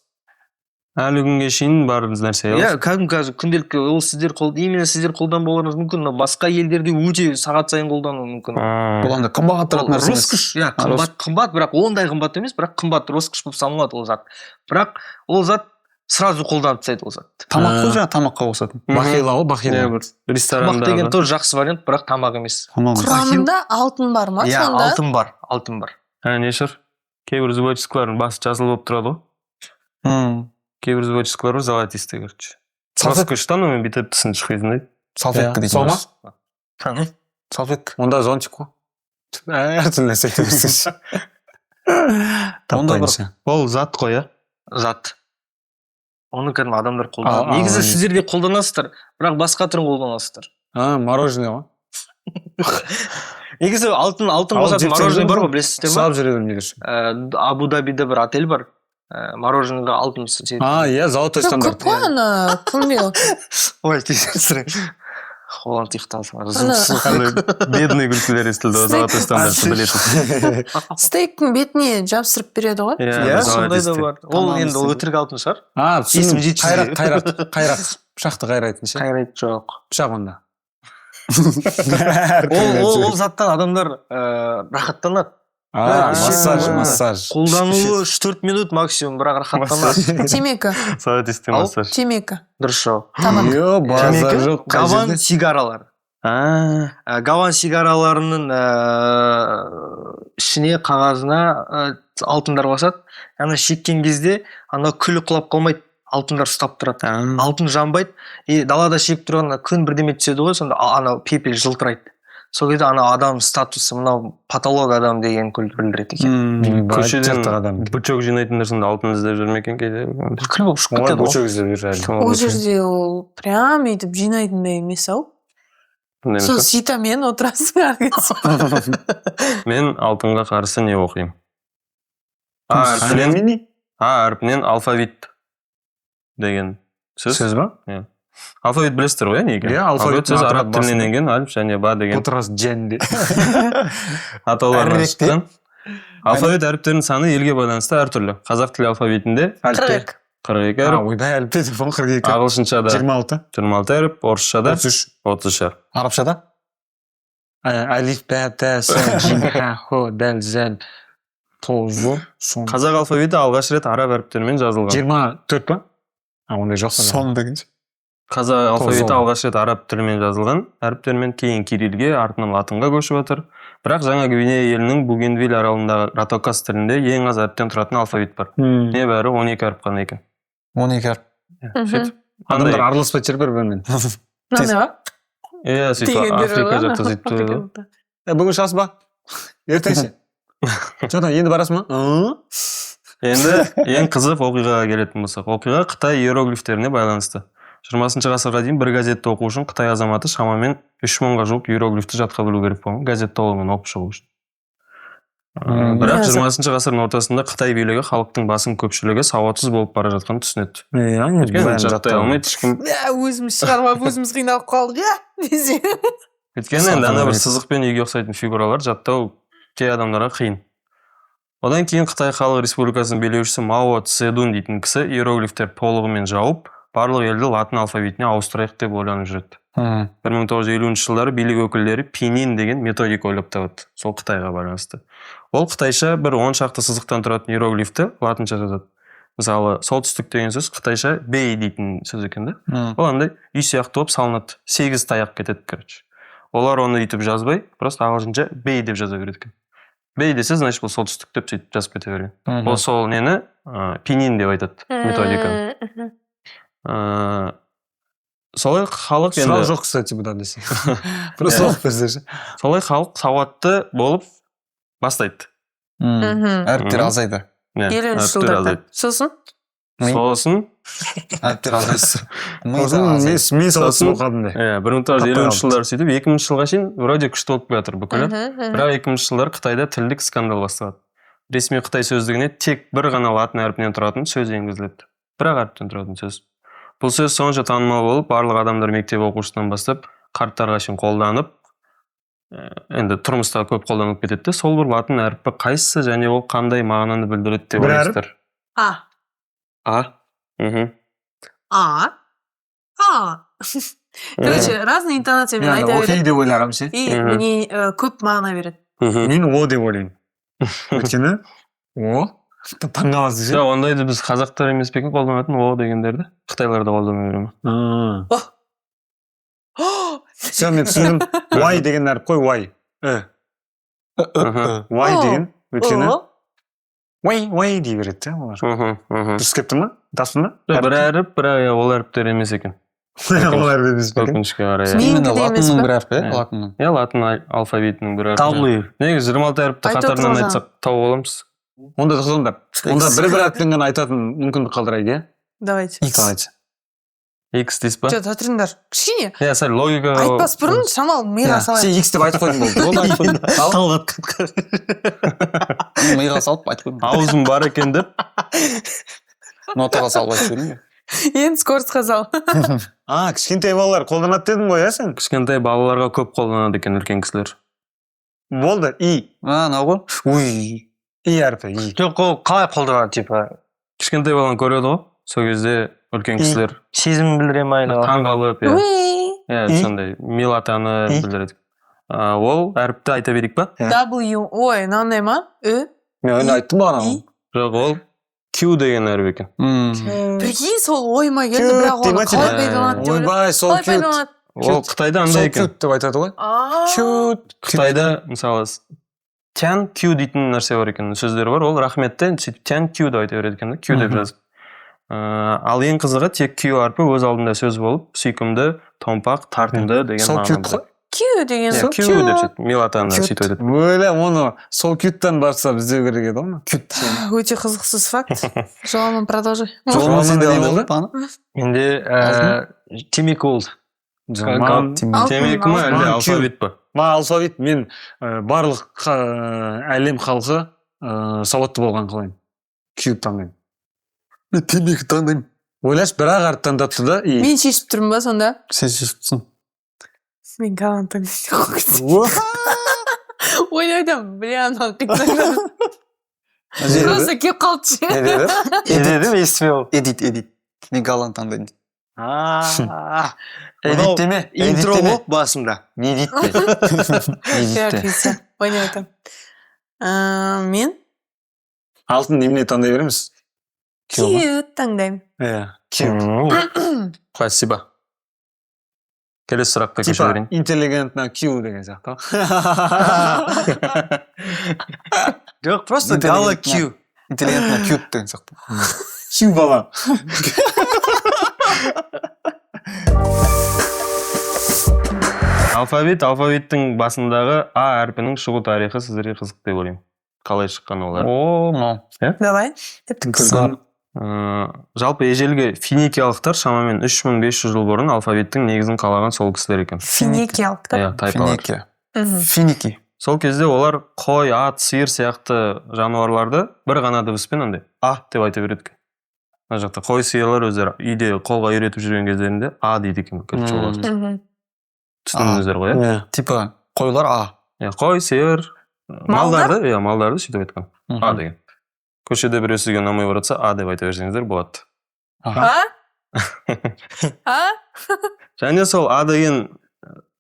Әлі күнге шейін бар нәрсе. Иә, кәдімгі күнделікті ол именно сіздер қолданбауларыңыз мүмкін, басқа елдерде өте сағат сайын қолдану мүмкін. Бұл анда қымбат тұратын нәрсе емес. Роскош, иә, қымбат, бірақ ондай қымбат емес, бірақ қымбат, роскош болып саналады ол зат. Бірақ ол зат сразу қолданып тастайды ол зат. Тамақ қой жаңа тамаққа қосатын. Бахила ғой, бахила. Тамақ деген тоже жақсы вариант, бірақ тамақ емес. Құрамында алтын бар ма Иә, сонда? алтын бар. Нешір? Кейбір зубочисткалардың басы жазылып болып тұрады ғой. Кейбір зубочисткалар золотистый, короче. Роскоштан мен бүйтіп тісін шығитын. Салфетка дейтін. Сол ма? Салфетка. Онда зонтик қой. Әртүрлі нәрсе берсеңші. Онда бір Ол зат қой, иә? Зат. Оны кәдімгі адамдар қолданады. Негізі сіздер де қолданасыздар, бірақ басқа түрін қолданасыздар. Мороженое ғой. Негізі алтын қосатын мороженое бар ғой, білесіздер ма? Сылап жүре бермейді. Абу-Дабиде бір отель бар. Мороженыйға алтын сетеді. Иә, золотой стандарт. Көп қой ана, кімге? Ой, тезірсірі. Холланд ұйықталсын. Бедный күлкілер естілді, золотой стандартты білетін. Стейктің бетіне жабыстырып береді ғой? Иә, сондай да бар. Ол енді өтірік алтын шығар. Түсінім, қайрақ. Пышақты қайрайтын ше? Қайрайды жоқ. Пышақ онда. Ол заттан адамдар рахаттанады. Массаж. Қолдануы 3-4 минут максимум, бірақ рахаттанады. Темекі. Золотистый массаж. Темекі. Дұрыс жауап. Тамақ. Базар жоқ. Гаван сигаралар. Гаван сигараларының ішіне қағазына алтындар басады. Ана шеккен кезде ана күлі құлап қалмайды. Алтындар ұстап тұрады. Алтын жанбайды. Далада шегіп тұрған күн бірдеме түседі ғой, сонда ана пепел жылтырайды. Сол кезде ана адам статусы, мынау патолог адам деген білдіреді екен. Көшеден бычок жинайтындар сонда алтын іздеп жүр ме екен кейде? Күл болып шығып кетеді ғой. Бычок іздеп жүр. Ол жерде ол прям өйтіп жинайтындай емес ау. Сол ситамен отырасың аргенсің. Мен алтынға қарсы не оқимын? Әрпінен алфавит деген сөз ба? Алфавит білесіздер ғой, неге? Алфавит сөз араб тілінен енген, альф және ба деген Отырас жәнде. атауларынан шыққан. Алфавит әріптерінің саны елге байланысты әртүрлі. Қазақ тілі алфавитінде 42. 42 әріп, Ойбай, әліппе деп 42. ағылшыншада 26. әріп, орысшада 33. әріп. Арабшада? Алиф, бә, тә, сә, жим, ха, хо, дәл, зәл, тозу, сон. Қазақ алфавиті алғаш рет араб әріптермен жазылған. 24 па? Ондай жоқ. Сон дегенше. Қазақ алфавиті алғаш рет араб тілімен жазылған, әріптермен кейін кириллге, артынан латынға көшіп отыр. Бірақ жаңа Гвинея елінің Бугенвиль аралындағы Ратокас тілінде ең аз әріптен тұратын алфавит бар. Небәрі 12 әріп қана екен. 12 әріп. Сөйтіп, Адамдар араласпай жүр бір-бірімен. Мынандай ма? Иә, сөйтіп Африка жақта сөйтіп. Бүгін шығасыз ба? Ертеңше. Жодан, енді барасың ба? Енді ең қызық оқиғаға келетін болсақ, оқиға Қытай иероглифтеріне байланысты. 20 ғасырға дейін бір газетті оқу үшін Қытай азаматы шамамен 3000-ға жуық иероглифті жатқа білу керек болған, газет толығымен оқып шығу үшін. Бірақ 20 ғасырдың ортасында Қытай билігі халықтың басым көпшілігі сауатсыз болып бара жатқанын түсінеді. Өйткені жаттай алмайды ешкім. Өзіміз шығармап өзіміз қиналып қалдық, десе. Өйткені енді ана бір сызықпен үйге ұқсайтын фигуралар жаттау кей адамдарға қиын. Одан кейін Қытай Халық Республикасының билеушісі Мао Цзэдун дейтін кісі иероглифтер толығымен жауып, барлық елді латын алфавитіне ауыстырайық деп ойланып жүреді. 1950 жылдары билік өкілдері пинин деген методика ойлап табады, сол Қытайға байланысты. Ол қытайша бір 10 шақты сызықтан тұратын иероглифті латынша жазады. Мысалы, солтүстік деген сөз қытайша бей дейтін сөз екен да. Ол андай үй сияқты болып салынады. 8 таяқ кетеді, короче. Олар оны үйтіп жазбай, просто ағылшынша бей деп жаза береді екен. Бей десе, значит, бұл солтүстік деп сөйтіп жазып кете берген. Ол сол нені пинин деп айтады, методиканы. Солай халық енді... Сұрақ жоқ, кстати, бұда десе. Просто оқып берсеңші. Солай халық сауатты болып бастайды. Әріптер азайды. Елуінші жылдарда. Сосын? Әріптер азайды. Мен сауатсыз оқадым де. 1950 жылдар сөйтіп 2000 жылға шейін вроде күшті болып жатыр бүкілі. Бірақ 2000 жылдар Қытайда тілдік скандал басталады. Ресми Қытай сөздігіне тек бір ғана латын әрпінен тұратын сөз енгізіледі. Бір-ақ әріптен тұратын сөз. Бұл сөз сонша танымал болып, барлық адамдар мектеп оқушысынан бастап қарттарға шейін қолданып, енді тұрмыста көп қолданып кетеді. Сол бір латын әрпі қайсысы және ол қандай мағынаны білдіреді деп ойлайсыздар? Короче, разные интонациямен айта береді. Окей деп ойларым ше. И мне көп мағына береді. Мен о деп ойлаймын. Өйткені о таңғаласың ше. Ондайды біз қазақтар емес пе екен қолданатын о дегендерді Қытайларда қолдана бере ма? Все, мен түсіндім. Y деген әріп қой, Y. Y деген өйткені Y дей береді олар. Дұрыс келіп тұр ма? Тасын ба? Бір әріп, бірақ ол әріптер емес екен. Ол әріп емес пе екен? Өкінішке қарай. Именно латынның бір әрпі, латынның. Латын алфавитінің бір әрпі. Таблы. Негізі 26 әріпті қатарынан айтсақ тауып аламыз. Онда тоқтаңдар. Онда бір әріппен ғана айтатын мүмкіндік қалдырайық, иә? Давайте. Давайте. X дейсіз ба? Жоқ, отырыңдар. Кішкене. Сәл логика... Айтпас бұрын шамал миға салайық. Сен X деп айтып қойдың болды. Оны айтып қойдым. Талғат. Миға салып айтып қойдым. Аузым бар екен деп. Нотаға салып айтып қойдым. Енді скоростқа сал. Кішкентай балалар қолданады дедің ғой, сен? Кішкентай балаларға көп қолданады екен үлкен кісілер. Болды, И. Нау ғой? Уй. И әрпі, И. Жоқ, ол қалай қолданады, типа? Кішкентай баланы көреді ғой, сол кезде үлкен кісілер Сезім білдіре ма? таңғалып, сондай милатаны білдіреді. Ол әріпті айта берейік па? W, ой, мынандай ма? Ү? Мен оны айттым ба анау? Жоқ, ол Q деген әріп екен. Прикинь, сол ойыма келді, бірақ оны қалай пайдаланады деп ойлап. Ойбай, сол кют. Ол Қытайда андай Сол екен. кют деп айтады ғой. Кют. Қытайда, мысалы, тян Q дейтін нәрсе бар екен, сөздер бар. Ол рахметті тян Q деп айта береді екен, Q деп жазып. Ал ең қызығы тек Q әрпі өз алдында сөз болып, сүйкімді, томпақ, тартынды деген сол кют қой. Q деген Q деп сөйтіп, милатаны сөйтіп өтеді. Өлі, оны сол кюттан барса бізде керек еді оны. Кют. Өте қызықсыз факт. Жоламан продолжай. Жоламан не болды? Менде темекі болды. Темекі ма, әлде алфавит па? Алфавит. Мен барлық әлем халқы сауатты болған қалаймын. Кют таңдаймын. Мен темекі таңдаймын. Ойлаш, бірақ әріп таңдапты да. Мен шешіп тұрмын ба сонда? Сен шешіпсің. Мен қалан таңдаймын. Ойлайдым, анау қиттаңдым. Просто кеп қалды ше. Не дедім, естімей ол. Эдит. Мен галан таңдаймын. Эдит деме. Интро болып басында. Не дейт те. Понятно. Мен? Алтын немене таңдай береміз? Кют таңдаймын. Кют. Спасибо. Келесі сұраққа көше берейін. Типа интеллигентна Q деген сияқты. Жоқ, просто гала Q. Интеллигентна кют деген сияқты. Q бала. Алфавиттің басындағы А әрпінің шығу тарихы сіздерге қызық деп ойлаймын. қалай шыққан олар. О, мынау. Давай. Жалпы ежелгі финикиялықтар шамамен 3500 жыл бұрын алфавиттің негізін қалаған сол кісілер екен. Финикиялықтар. Иә, тайпалар. Финики. Сол кезде олар қой, ат, сиыр сияқты жануарларды бір ғана дыбыспен андай а деп айта береді екен. Мына жақта қой, сиырлар өздері үйде қолға үйретіп жүрген кездерінде а дейді екен. Түсіндіңіздер ғой, иә? Типа қойлар а. Қой, сиыр, малдарды сөйтіп айтқан. А деген. Көшеде біреу сізге ұнамай баратса, а деп айта берсеңіздер болады. Және сол а деген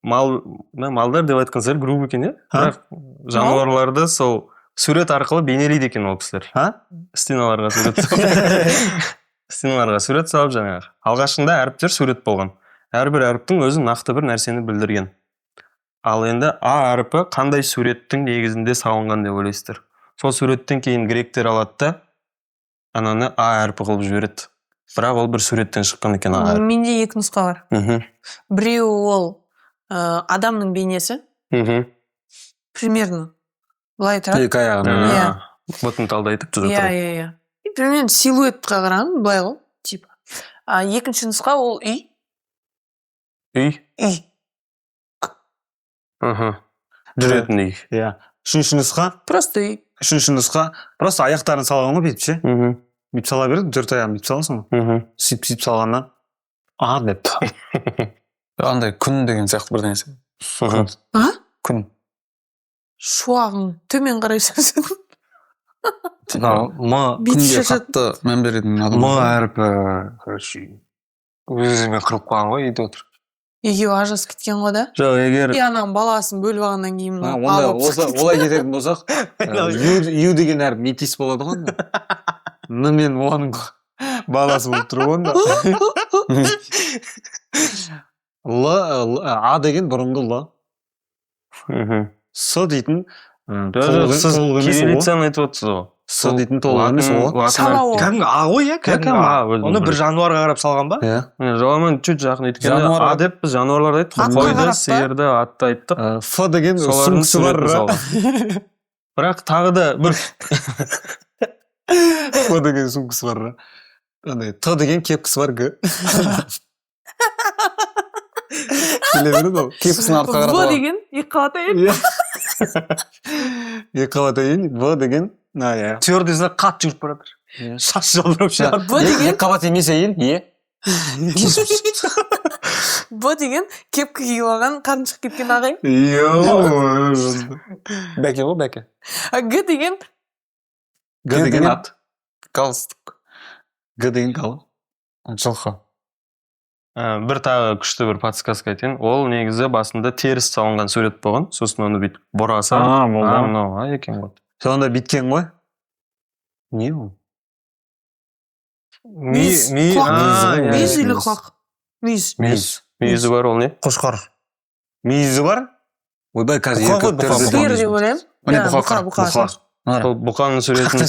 малдар деп айтқан сәл грубо екен, иә? Бірақ жануарларды сол сурет арқылы бейнелейді екен ол кісілер. Стеналарға сурет салып жаңағы. Алғашында әріптер сурет болған. Әрбір әріптің өзі нақты бір нәрсені білдірген. Ал енді а әріпі қандай суреттің негізінде салынған деп ойлайсыздар? Сол суреттен кейін гректер алады да ананы а әріпі қылып жібереді. Бірақ ол бір суреттен шыққан екен а әріп. Менде екі нұсқа бар. Біреуі ол адамның бейнесі. Примерно. Былай тұрады. Екі аяғымен. Бұтын талдайтып түзетіп. Иә. Примерно силуетқа қараған, былай ғой, типа. Екінші нұсқа ол үй. Үй? Үй. Жүретін үй. Иә. Үшінші нұсқа? Просто үй. Үшінші нұсқа? Просто аяқтарын салған ғой бүйтіп ше? Бүйтіп сала береді, төрт аяғын бүйтіп саласың ғой. Сөйтіп салғаннан а деп. Андай күн деген сияқты бір нәрсе. Күн. Шуағың төмен қарай шашады. Күнге қатты мән беретін адам. М әріпі, короче, өзімен қырып қойған ғой, үйде отыр. Екеуі ажырасып кеткен ғой да? Жоқ, егер... И ананың баласын бөліп алғаннан кейін олай кететін болсақ, ю деген әріп метис болады ғой. Н мен оның баласы болып тұр ғой. А деген бұрынғы Л. С дейтін кириллицаны айтып отырсыз ғой. С дейтін толық емес ол. Кәдімгі а ғой, иә? Оны бір жануарға қарап салған ба? Жоғымен чуть жақын өйткені а деп біз жануарларды айттық. Қойды, сиырды, атты айттық. Ф деген сүңгісі бар. Бірақ тағы да бір... Ф деген сүңгісі бар. Т деген кепкісі бар. Келе береді ол. Кепкісін артқа қарап. В деген екі қабат әйел. Екі қабат әйел. В деген твердый знак қатты жүріп баратыр. Шаш жолдырып шығады. Екі қабат емес әйел. Б деген кепкі киіп алған, қарын шығып кеткен ағайын. Бәке ғой, бәке. Г деген ат. Галстук. Г деген қалы. Жылқы. Бір тағы күшті бір подсказка айтайын. Ол негізі басында теріс салынған сурет болған. Сосын оны бүйтіп бұраса. Мынау екен ғой. Сонда биткен ғой. Не ол? Мүйіз или құлақ? Мүйізі бар ол не? Қошқар. Мүйізі бар? Ойбай, қазір сиыр деп ойлаймын. Бұқа. Бұқаның суретін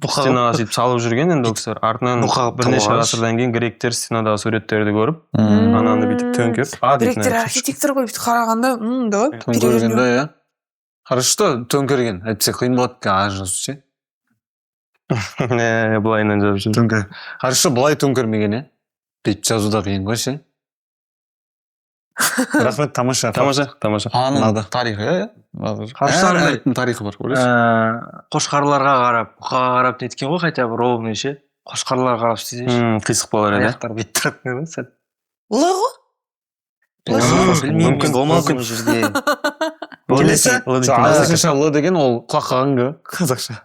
стенаға сөйтіп салып жүрген енді ол кісілер. Артынан бірнеше ғасырдан кейін гректер стенадағы суреттерді көріп, ананы бүйтіп төңкеріп, гректер архитектор ғой бүйтіп қарағанда, давай. Төңкергенде, иә. Хорошо, төңкерген. Әйтпесе қиын болады ажырасу ше. Былайынан жазып жүр. Хорошо, былай төңкермеген, иә. Бүйтіп жазуда қиын ғой ше. Рахмет, тамаша. Аның тарихы, иә? Әріптің тарихы бар, көресің? Қошқарларға қарап, бұқаға қарап неткен ғой, хотя бы ровный ше. Қошқарларға қарап істесейші. Қисық болар, иә? Аяқтар бүйтіп тұратын сәл. Л ғой? Мүмкін болмaz бұл жерде. Ағылшынша Л деген ол құлаққағанғы қазақша.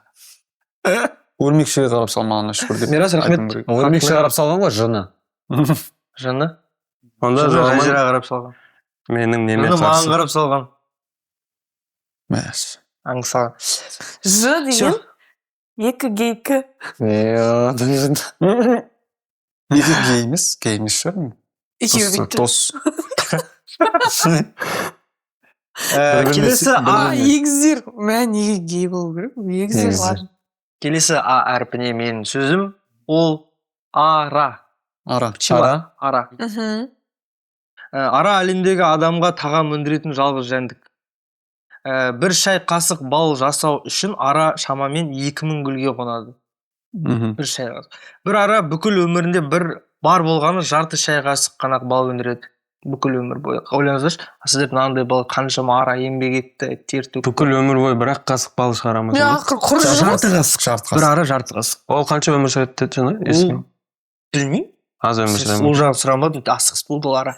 Өрмекшіге қарап салмағына шүкір деп. Мирас, рахмет. Өрмекшіге қарап салған ғой, жыны. Жыны? Онда Жазира қарап салған. Менің неме Оны маған қарсы. қарап салған. Мәс. Аңсаған. Ж деген екі гейкі. Неге гейміз? Гейміз шығар? Екеуі бүйтті. Дос. Келесі А. Егіздер. Мә неге гей болу керек? Егіздер важно. Келесі А әрпіне менің сөзім ол ара. Ара. Ара. Ара әлемдегі адамға тағам өндіретін жалғыз жәндік. бір шай қасық бал жасау үшін ара шамамен 2000 гүлге қонады. Бір шай қасық. Бір ара бүкіл өмірінде бір бар болғаны жарты шай қасық қана бал өндіреді. Бүкіл өмір бойы. Ойлаңыздаршы, сіздер мынандай бал қаншама ара еңбек етті, тер төкті. Бүкіл өмір бойы бір ақ қасық бал шығара ма? Ақыр құр Жарты қасық. Бір ара жарты қасық. Ол қанша өмір сүреді деді жаңа? Естімеймін. Білмеймін. Аз өмір Сіз сүремін. ол жағын сұрамадым, асығыс болды ол ара.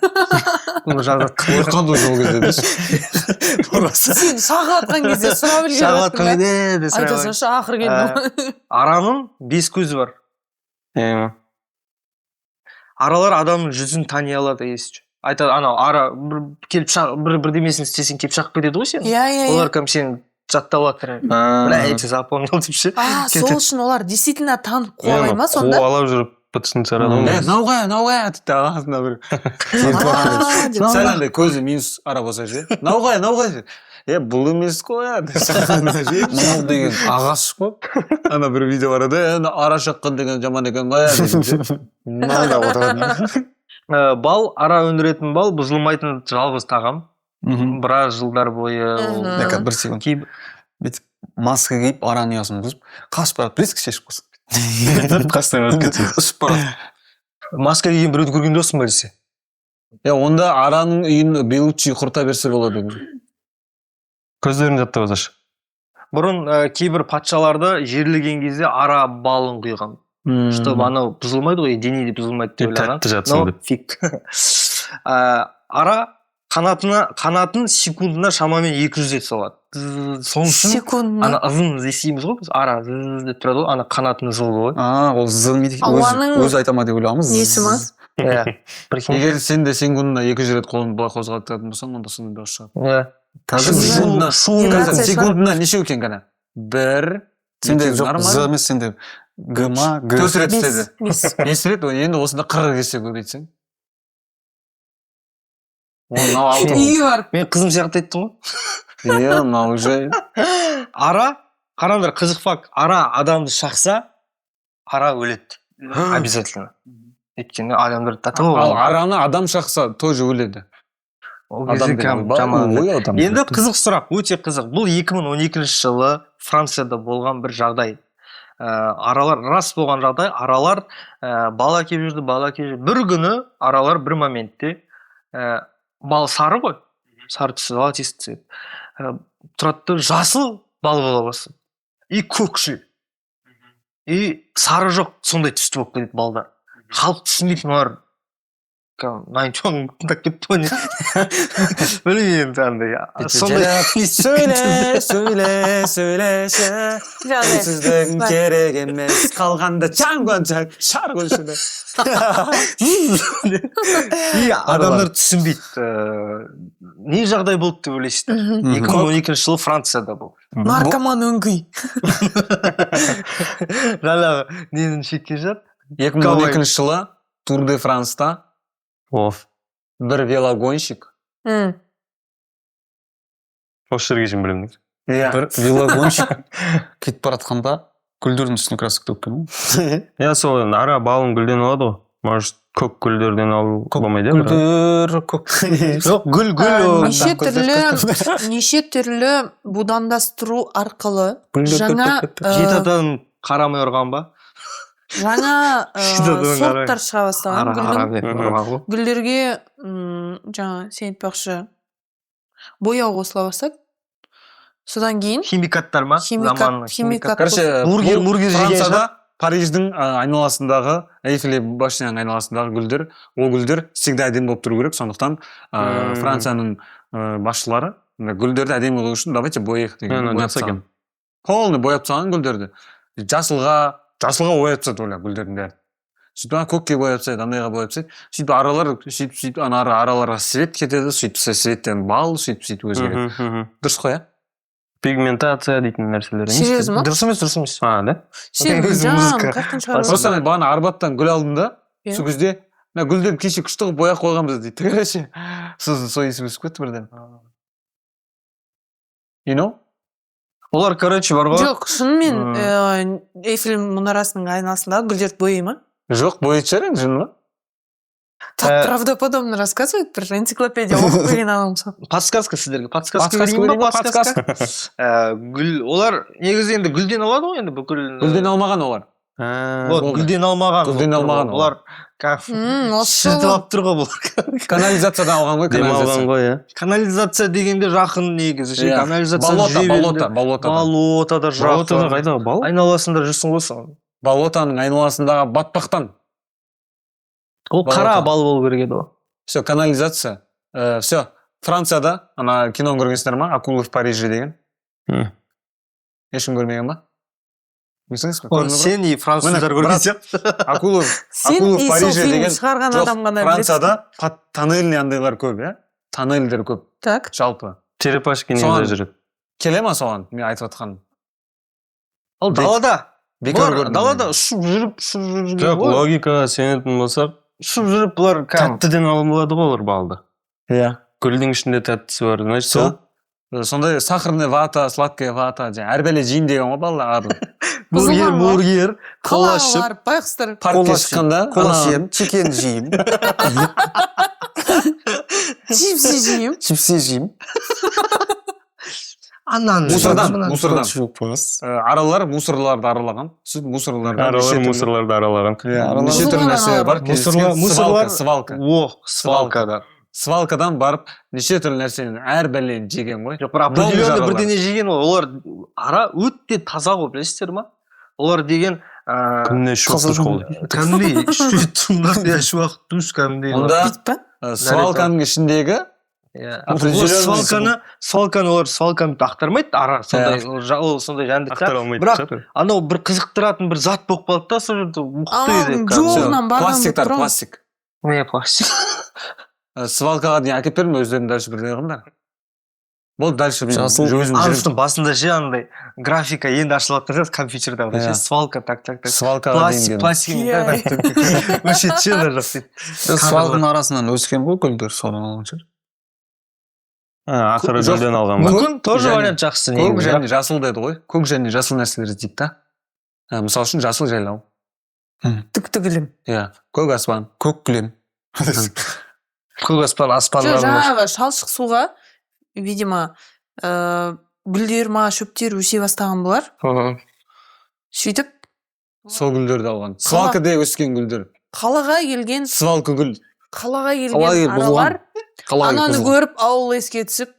Оны жазады. қандай жол кезде сен шағылатқан кезде сұрап үлгеріп Шағылатқан кезде айтасыңшы ақыр келді. Араның 5 көзі бар. Аралар адамның жүзін тани алады естіп. Айтады, анау ара келіп бір демесін істесең келіп шағып кетеді ғой сен. Иә. Олар кім сен жаттап алады. Бля, эти запомнил деп ше. Сол үшін олар действительно танып қуалай ма сонда? Қуалап жүріп бытышын шығарады. науғай дейді ағасында бір сәл андай көзі минус ара болса ше науғай бұл емес қой Мынау деген ағаш қой. ана бір видео бар еді ара шаққан деген жаман екен ғой Бал, ара өндіретін бал бұзылмайтын жалғыз тағам. Біраз жылдар бойы. Бір секунд. Бүйтіп маска киіп араның ұясын бұзып, қашып барады, преск шешіп қойсын. Ұшып барады. Маска киген біреуді көрген досың ба десе? Онда араның үйін белучий құрта берсе болады. Көздерін жаттап азашы. Бұрын кейбір патшаларды жерлеген кезде ара балын құйған. Чтобы анау бұзылмайды ғой, денеде бұзылмайды деп ойлаған. Тәтті жатсын деп. Фиг. Ара қанатын секундына шамамен 200 рет соғады. Соның үшін Секундына? ана ызын естейміз ғой біз, ара деп тұрады ғой, ана қанатының жылы ғой. Ол зылмейді. Өзі айтама деп ойлағанбыз. Несі ма? Егер сен де секундына 200 рет қолын былай қозғалтатын болсаң, онда сондай дауыс шығады. Секундына неше екен ғана? Бір, Сенде жоқ, зы емес сенде. Г-ма, г. 4 рет істеді. 5 рет, енді осында 40 кесе көбейтсең. Үйі бар. Мен қызым сияқты айттым ғой. Мынау уже Ара, қараңдар, қызық факт. Ара адамды шақса, ара өледі. Обязательно. Өйткені адамдар татығы ал араны адам шақса тоже өледі. Енді қызық сұрақ, өте қызық. Бұл 2012 жылы Францияда болған бір жағдай. Аралар, рас болған жағдай, аралар бала кеп жүрді. Бір күні аралар бір моментте бал сары ғой, сары түсі, золотисты цвет. Тұрады, жасыл бал бола бастады. И көкшіл. И сары жоқ, сондай түсті болып кетеді балдар. Халық түсінбейтін олар. Найнчон тыңдап кетті ғой. Білмеймін таңдай. Сөйлеші. Сіздің керек емес. Қалғанда чаңғанчақ шар көшіді. Адамдар түсінбейді. Не жағдай болды деп ойлайсыздар? 2012 жылы Францияда бұл. Наркоман өңгей. Жаңағы ненің шеккен жат? 2012 жылы Тур де Франста бір велогонщик. Осы жерге жем білемін. Бір велогонщик кетіп баратқанда гүлдердің үстіне красок төккен. Сол ара балын гүлден алады ғой. Может, көк гүлдерден алу болмайды. Гүлдер, көк. Жоқ, гүл. Неше түрлі будандастыру арқылы жаңа жеті адам қарамай ұрған ба? жаңа сорттар шыға бастаған гүлдің. Гүлдерге жаңа сен айтпақшы бояу қосыла бастады. Содан кейін химикаттар ма? Химикат. Бургер Францияда Париждің айналасындағы, Эйфель башняның айналасындағы гүлдер, ол гүлдер всегда әдемі болып тұру керек. Сондықтан Францияның басшылары гүлдерді әдемі қылу үшін давайте бояйық деген. Полный бояп тастаған гүлдерді. Жасылға бояп тастады олар гүлдердің бәрін. Сөйтіп көкке бояп тастайды, андайға бояп тастайды. Сөйтіп араларға свет кетеді, сөйтіп светтен бал, сөйтіп өзгереді. Дұрыс қой, Пигментация дейтін нәрселер. Серьез ма? Дұрыс емес. Да? Сен жан, қақтың шығарып. Просто бағана Арбаттан гүл алдым да, сол кезде гүлдерді кеше күшті қылып бояп қойғанбыз дейді. Короче, сосын сол есіме түсіп кетті бірден. You know? Олар, короче, бар ғой. Жоқ, шынымен Эйфель мұнарасының айналасындағы гүлдерді бояй ма? Жоқ, бояйтын шығар енді, жын ма? Так правдоподобно рассказывает, бір энциклопедия оқып келген адамша. Подсказка сіздерге. Подсказка берейін ба? Подсказка. Гүл, олар негізі енді гүлден алады ғой енді бүкіл. Гүлден алмаған олар. Вот, гүлден алмаған. Гүлден алмаған олар. Шіртілап тұр ғой бұлар. Канализациядан алған ғой, Демалған ғой, иә. Канализация дегенде жақын негізі. Канализация болота. Болотада жақын. Болотада қайдағы бал? Айналасында жүрсің ғой соған. Болотаның айналасындағы батпақтан. Ол қара бал болу керек еді ол. Все, канализация. Все, Францияда, ана киноны көргенсіңдер ма? Акулы в Париже деген. Ешкім көрмеген ба? Білсіңіз бе? Сен и француздар көрген сияқты. Акулы в Париже деген. шығарған адам ғана Францияда тоннельный андайлар көп, иә? Тоннельдер көп. Так. Жалпы. Черепашки ниндзя жүреді. Келе ма соған? Мен айтып жатқаным. Ал далада. Бекер көрдім. Далада ұшып жүріп Жоқ, логикаға сенетін болсақ, ұшып жүріп бұлар тәттіден алынады ғой олар балды. Иә. Гүлдің ішінде тәттісі бар. Значит, сол Сондай сахарная вата, сладкая вата, әр бәле жейін деген ғой балалар. бургер, кола Қалаға ішіп, барып байқұстар. Паркке шыққанда, Кола жеймін, чикен жеймін, Чипсы жеймін. чипсы жеймін. анан мусордан. Аралар мусорларды аралаған. Сөйтіп мусорларды мусорларды аралаған. неше түрлі нәрселер бар. Мусорлар Свалка. свалкада. Свалкадан барып неше түрлі нәрсені әр бәлені жеген ғой. Жоқ, бірақ определенный бірдеңе жеген ғой. Олар ара өте таза ғой, білесіздер ма? Олар деген Күніне үш уақыт душ қол. кәдімгідей үш уақыт душ кәдімгідей. Онда свалканың ішіндегі свалканы олар свалканы ақтармайды, ара сондай жәндік. Ақтара алмайды. Бірақ анау бір қызықтыратын бір зат болып қалды да, сол жерде мықты еді. Жолынан барған пластиктар, пластик. Не пластик? Свалкаға дейін әкеп берме, өздерін дальше бірдеңе қылыңдар. Бұл дальше Аныстың басында ше андай графика енді ашылатын жер компьютерда ше свалка так. Свалкаға дейін. Пластик өшет ше да жоқ дейді. Свалканың арасынан өскен ғой гүлдер, содан алған шығар. Ақыры гүлден алған ба? Мүмкін тоже вариант жақсы. Көк және жасыл деді ғой. Көк және жасыл нәрселер іздейді да. Мысал үшін жасыл жайлау. Түктігілім. Иә, көк аспан. Көк кілем. Көк аспан, аспаннан. Жаңағы шалшық суға, видимо, гүлдер ма, шөптер өсе бастаған болар. Сөйтіп, Сол гүлдерді алған. Свалкада өскен гүлдер. қалаға келген Свалка гүл. аралар ананы көріп ауыл еске түсіп,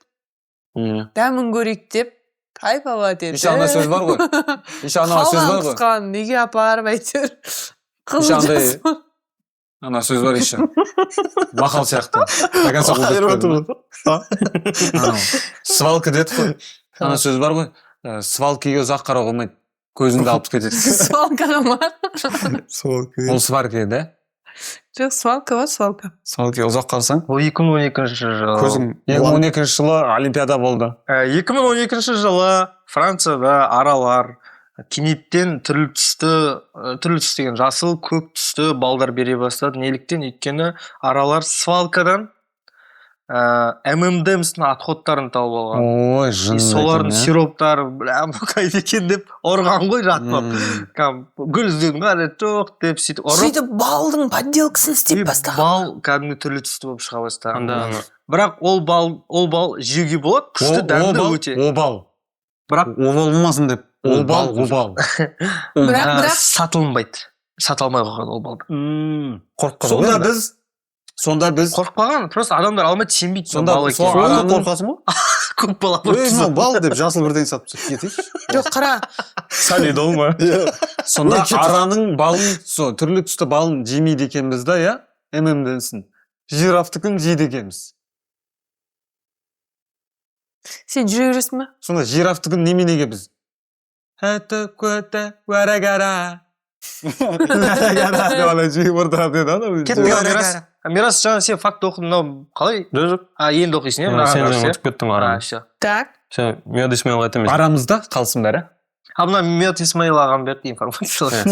дәмін көрейік деп кайфовать етті. Еще ана сөз бар ғой. Еще ана сөз бар ғой. Қалған неге апарып әйтеуір. Еще андай ана сөз бар еще. Мақал сияқты. Свалка деді ғой. Ана сөз бар ғой. Свалкаға ұзақ қарауға болмайды. Көзіңді алып кетеді. Свалкаға ма? Ол сварка еді. Жоқ, свалка ба, свалка. Свалкаға ұзақ қарасаң, Ол 2012 жылы. көзің 2012 жылы Олимпиада болды. 2012 жылы Францияда аралар кенеттен түрлі түсті деген жасыл, көк түсті балдар бере бастады. Неліктен? Өйткені аралар свалкадан ММДМС'ның отходтарын тауып алған. Ой, жын. Солардың сироптары, қайда екен деп ұрған ғой жатпап. Гүл іздеудің қажеті жоқ деп сөйтіп ұрып. Сөйтіп балдың подделкасын істеп бастаған. Бал кәдімгі түрлі түсті болып шыға бастаған. Бірақ ол бал жеуге болады, күшті дәмді өте. Обал. Бірақ обал болмасын деп. Обал. Бірақ сатылмайды. Сата алмай қойған ол балды. Қорққан. Сонда біз қорықпаған, просто адамдар алмайды, сенбейді. Сонда қорқасың ба? Көп бала Мынау бал деп жасыл бірден сатып кетейікші. жоқ, қара. Солидол ма? сонда араның балын, түрлі түсті балын жемейді екенбіз да, иә? ММДМС'ін. Жирафтікін жейді екенбіз. Сен жүре бересің ба? Сонда жирафтікін неменеге біз? Әті көті уәрәгара. Уәрәгара жиып отырады деді ана. Кет, Мирас, жаңа сен факт оқыдың, мынау қалай? Жоқ. Енді оқисың, иә? Сен жаңа ұтып кеттің арамыз. Так. Сен Мед Исмаилға айтамыз. Арамызда қалсын бәрі. Мына Мед Исмаил ағам берді информациялар.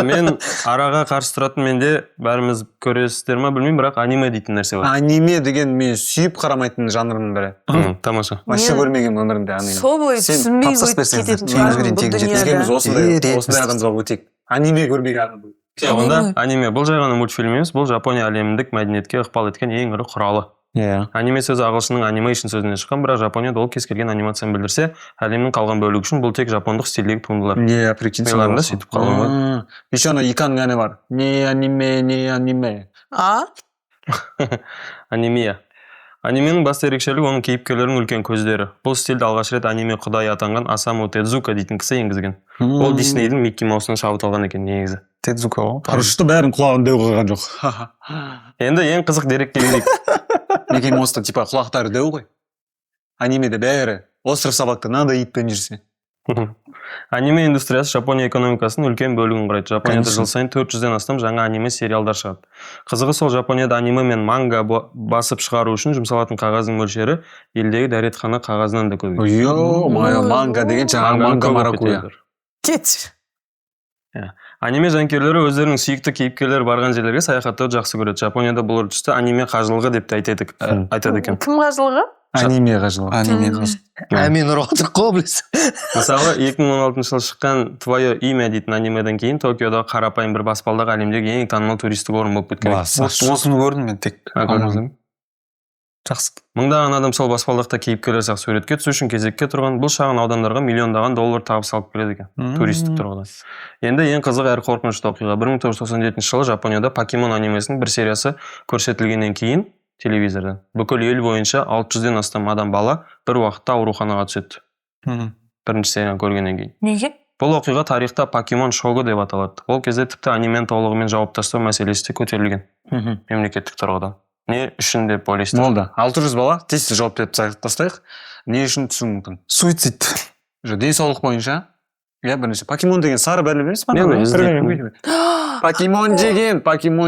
Мен араға қарсы тұратын менде бәріміз көресіздер ма білмеймін, бірақ аниме дейтін нәрсе бар. Аниме деген мен сүйіп қарамайтын жанрымның бірі. Тамаша. Вообще көрмеген өмірімде аниме. Сол бойы түсінбей кететін шығармын бұл дүниеде. Бізгеміз осындай адамға өтек. Аниме көрмеген адам. онда аниме бұл жай ғана мультфильм емес, бұл Жапония әлемдік мәдениетке ықпал еткен ең ірі құралы. Иә. Аниме сөзі ағылшынның animation сөзінен шыққан, бірақ Жапонияда ол кез келген анимацияны білдірсе, әлемнің қалған бөлігі үшін бұл тек жапондық стильдегі туындылар. Иә, прикинь. Миларында сөйтіп қалған ғой. Еще ана иканың әні бар. Не аниме. Анимия. Анименің басты ерекшелігі оның кейіпкерлерінің үлкен көздері. Бұл стильді алғаш рет аниме құдайы атанған Осаму Тедзука дейтін кісі енгізген. Ол Диснейдің Микки Маусынан шабыт алған екен негізі. Тедзука ғой. Парашютті бәрін құлағын дөу қойған жоқ. Енді ең қызық дерекке келейік. Микки Мауста типа құлақтары дөу ғой. Анимеде бәрі остров собакта мынандай итпен жүрсе. Аниме индустриясы Жапония экономикасының үлкен бөлігін құрайды. Жапонияда жыл сайын 400-ден астам жаңа аниме сериалдар шығады. Қызығы сол, Жапонияда аниме мен манга басып шығару үшін жұмсалатын қағаздың мөлшері елдегі дәретхана қағазынан да көп. Манга деген жаңағы манга маракуя. Кетші. Аниме жанкүйерлері өздерінің сүйікті кейіпкерлері барған жерлерге саяхаттауды жақсы көреді. Жапонияда бұл үрдісті аниме қажылығы деп те айтады екен. Кім қажылығы? Аниме қажылығы. Әмин ұрып отыр қоблес. Мысалы 2016 жылы шыққан Твое имя дейтін анимеден кейін Токиода қарапайым бір баспалдағы әлемдегі ең танымал туристік орын болып кеткен. Осыны көрдім мен тек. Жақсы. Мыңдаған адам сол баспалдақта кейіпкерлер сияқты суретке түсу үшін кезекке тұрған, бұл шағын аудандарға миллиондаған доллар табыс алып келеді екен, туристік тұрғыдан. Енді ең қызық әрі қорқынышты оқиға. 1997 жылы Жапонияда Покемон анимесінің бір сериясы көрсетілгеннен кейін телевизордан бүкіл ел бойынша 600-ден астам адам бала бір уақытта ауруханаға түседі. Бірінші серияны көргеннен кейін. Неге? Бұл оқиға тарихта Покемон шоғы деп аталады. Ол кезде тіпті анимен толығымен жауып тастау мәселесі де көтерілген мемлекеттік тұрғыдан. Не үшін деп ойлайсыздар? Болды. 600 бала тез жауап беріп тастайық. Не үшін түсуі мүмкін? Суицид. Денсаулық бойынша. Я бірінші. Покемон деген сары бәле емес па? Покемон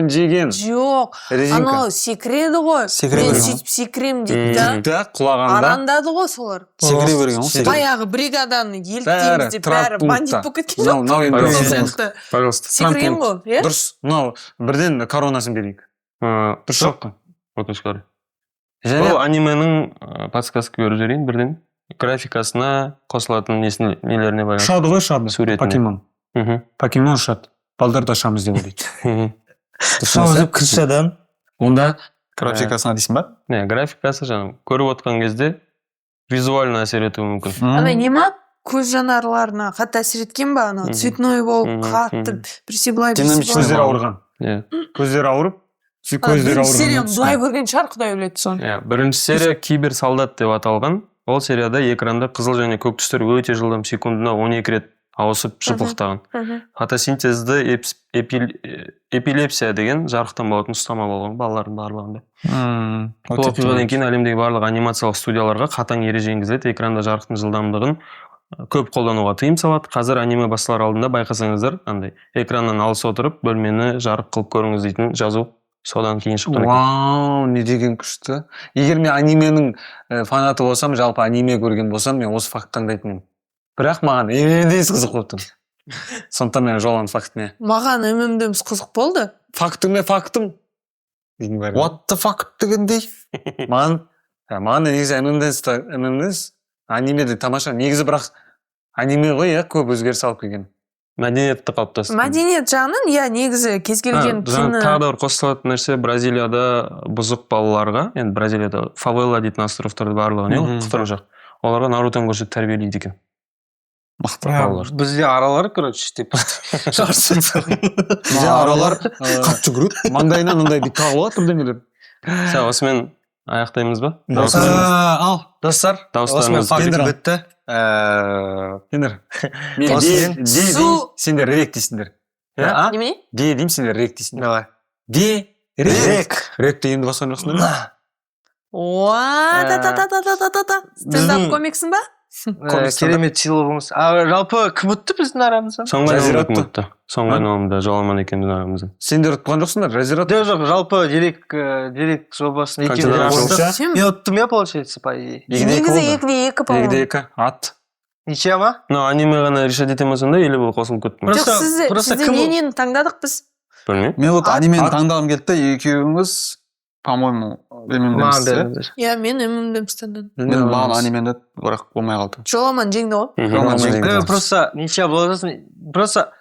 жеген. Жоқ. Анау секіреді ғой. Мен сөйтіп секірем дейді да. Құлағанда. Арандады ғой солар. Секіре берген ғой. Баяғы бригаданы еліктеміз деп бәрі бандит болып кеткен жоқ. Пожалуйста. Секірген ғой, е? Дұрыс. Мынау бірден коронасын берейік. Дұрыс жоқ. Өкінішке орай. Бұл анименің подсказка беріп жіберейін бірден. Графикасына қосылатын нелеріне байланысты. Ұшады ғой, ұшады. Суретіне. Покемон. Покемон ұшады. Балдарды ашамыз деп ойлайды. Шамызып кірші адам. Онда Графикасына дейсің ба? Не, графикасы жаңа көріп отқан кезде визуально әсер етуі мүмкін. Ана не ма? Көз жанарларына қатты әсер еткен ба? Ана цветной болып, қатты бірсе былай көздері ауырған. Көздері ауырып, көздері ауырған. Серияны былай көрген шығар, Құдай біледі соны. Бірінші серия Кибер солдат деп аталған. Ол серияда экранда қызыл және көк түстер өте жылдам секундына 12 рет ауысып жыпылықтаған. Фотосинтезді эпилепсия деген жарықтан болатын ұстама болған балалардың барлығында. Бұл оқиғадан кейін әлемдегі барлық анимациялық студияларға қатаң ереже енгізіледі. Экранда жарықтың жылдамдығын көп қолдануға тыйым салады. Қазір аниме басылар алдында байқасаңыздар, андай экраннан алыс отырып, бөлмені жарық қылып көріңіз дейтін жазу содан кейін шыққан екен. Вау, не деген күшті. Егер мен анименің фанаты болсам, жалпы аниме көрген болсам, мен осы факт таңдайтын. Бірақ маған ММДМС қызық болыпты. Сондықтан мен жолан фактіне. Маған ММДМС қызық болды. Фактым. What the fuck дегендей. Маған негізі ММДМС анимеде тамаша. Негізі бірақ аниме ғой, көп өзгеріс алып келген. Мәдениетті қалыптасты. Мәдениет жағынан, негізі кез келген кино. Тағы да бір қосылатын нәрсе, Бразилияда бұзық балаларға, енді Бразилияда фавела дейтін островтарды барлығы құтырым жақ. Оларға Нарутоны көрсетіп тәрбиелейді екен. Бізде аралар, короче, деп жарсын. Бізде аралар қатты жүгіреді. Маңдайынан мындай бит тағылып бірдеңелер. Осымен аяқтаймыз ба? Ал, достар, осымен фактик бітті. Сендер рек дейсіңдер. Неме? Де деймін, сендер рек дейсіңдер. Давай. Де, рек. Ректі енді басқан жоқсыңдар ма? Стендап комиксің ба? Керемет сыйлығымыз. Жалпы кім ұтты біздің арамыздан? Соңғы айналымда жоламан екендің арамыздан. Сендер ұтқан жоқсыңдар, Жазират? Жоқ, жалпы дерек жобасын екеуін. Мен ұттым, получается, по идее. Негізі 2-2, по-моему. 2-2, ат. Ничья ма? Аниме ғана решать етеміз онда, или бұл қосылып кетті? Жоқ, сізді нені таңдадық біз? Білмеймін. Мен вот анимені таңдағым келді, екеуіңіз, по-моему, ММДМС. Мен ММДМС таңдадым. Мен маған анимені бірақ болмай қалды. Жоламан жеңді ғой. Просто ничья болады. Просто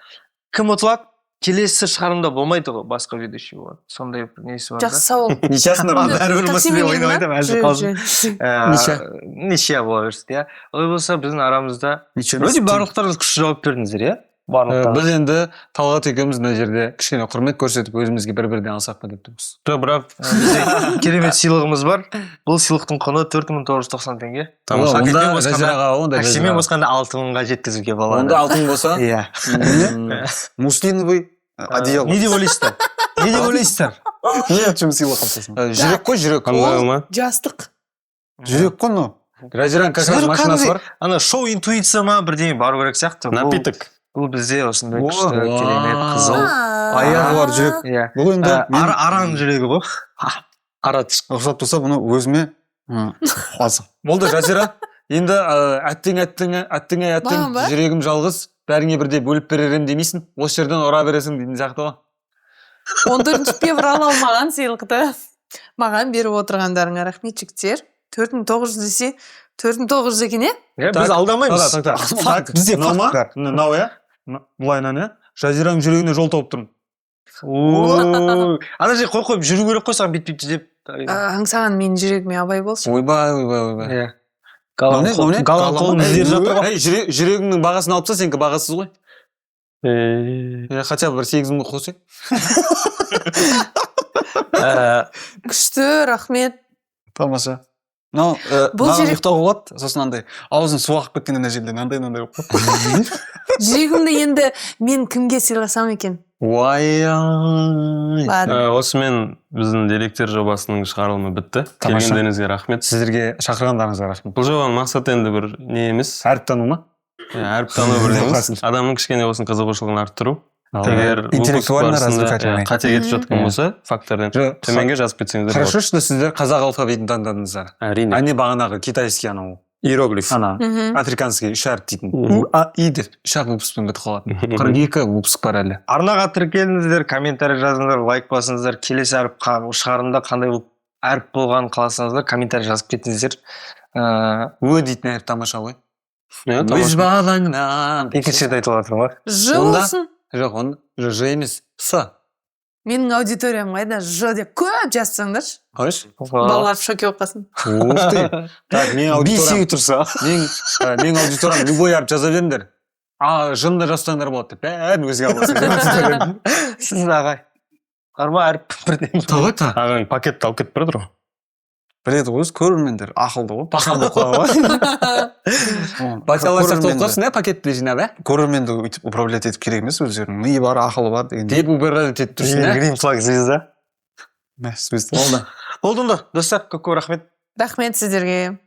кім ұтылады? келесі шығарымда болмайды ғой, басқа ведущий болады. Сондай бір несі бар да. Жақсы сауал. Нешесінде бар? Бәрібір мәселе ойнап айтамын, әлі қалжың. Неше? Неше бола берсін, иә. Олай болса біздің арамызда Неше? вроде барлықтарыңыз күшті жауап бердіңіздер, иә? Барлықтарыңыз. Біз енді Талғат екеуміз мына жерде кішкене құрмет көрсетіп өзімізге бір-бірден алсақ па деп тұрмыз. жоқ бірақ Бізде керемет сыйлығымыз бар. Бұл сыйлықтың құны 4990 теңге. тамаша. Онда Пакетпен қосқанда- жазираға онда Таксимен қосқанда 6000-ға жеткізуге болады. Онда алтын болса, Иә. Муслиновый одеяло. Не деп ойлайсыздар? Не деп ойлайсыздар? Не үшін сыйлық алсасын? жүрек қой, жүрек. қандай ма? Жастық. Жүрек қой ну. Жазираның как раз машинасы бар. Ана шоу интуиция ма бірдеңе бару керек сияқты. Напиток. Бұл бізде осындай О, күшті керемет қызыл. Аяғы бар жүрек. Иә. Бұл енді мен Араның жүрегі ғой. рұқсат болса бұны өзіме алсам. Болды Жазира. Енді әттең Маған ба? жүрегім жалғыз, бәріңе бірде бөліп беререм демейсің. Осы жерден ұра бересің дейтін сияқты ғой. 14 певр ала алмаған сыйлықты маған беріп отырғандарыңа рахмет жігіттер. 4900 десе 4900 екен, е? Біз алдамаймыз. Так, Бізде мынау ма? факт бар. Мынау иә? Былайынан иә? Жазираның жүрегіне жол тауып тұрмын. Ана жер қойып жүру керек қой саған бүйтіп деп. Аңсаған менің жүрегіме абай болшы. Ойбай. Иә. Галан қолын іздеп жатыр ғой. Ей, жүрегіңнің бағасын алып тастаса, сенікі бағасыз ғой. Хотя бы бір 8 мың қосай. Күшті, рахмет. Тамаша. Мынау Бұл маған жүрек- ұйықтауға болады, сосын андай аузын су ағып кеткен ана жерде мынандай болып қалады. Жүрегімді енді мен кімге сыйласам екен? Ладно. осымен біздің деректер жобасының шығарылымы бітті. Тамаша. Келгендеріңізге рахмет. Сіздерге шақырғандарыңызға рахмет. Бұл жобаның мақсаты енді бір не емес. Әріп тану ма? Әріп тану бір емес. Адамның кішкене болсын қызығушылығын арттыру. Егер Интеллектуально выпуск барысында, развлекательный. қате кетіп жатқан болса, фактордан төменге жазып кетсеңіздер Хорошо, что сіздер қазақ алфавитін таңдадыңыздар. Әрине. А не бағанағы китайский анау. Иероглиф. Ана, Мгм. африканский үш әріп дейтін. У, а, и деп. Үш ақ выпускпен бітіп қалатын. 42 выпуск бар әлі. Арнаға тіркеліңіздер, комментарий жазыңыздар, лайк басыңыздар, келесі әріп шығарымда қандай әріп болғанын қаласаңыздар, комментарий жазып кетіңіздер. Ө дейтін әріп тамаша ғой. Иә, Өз тамаша. балаңнан. Екінші рет айтып жатыр ма? Ж Онда- болсын. Жоқ, оны Ж емес. С. Менің аудиториям қайда? Ж деп көп жазсаңдаршы. Қойш? Балалар в шоке болып қалсын. Ух ты. Так, менің аудиториям. тұрса. Менің аудиториям любой әріп жаза беріңдер. А, жынды жазсаңдар болады деп. Бәрін өзге аласың. Сіз ағай. Арма әріп бірден. Талғат Ағаң пакетті алып кетіп барады ғой. Біледі ғой, көрермендер ақылды ғой. Пахан болып қалады ғой. Баталар сияқты болып қалсын, пакетті жинап, ә? Көрерменді өйтіп управлять етіп керек емес өздерінің. Миы бар, ақылы бар деген. Деп управлять етіп тұрсын, ә? Грин флаг звезда. Болды. Болды онда. Достар, көп рахмет. Рахмет сіздерге.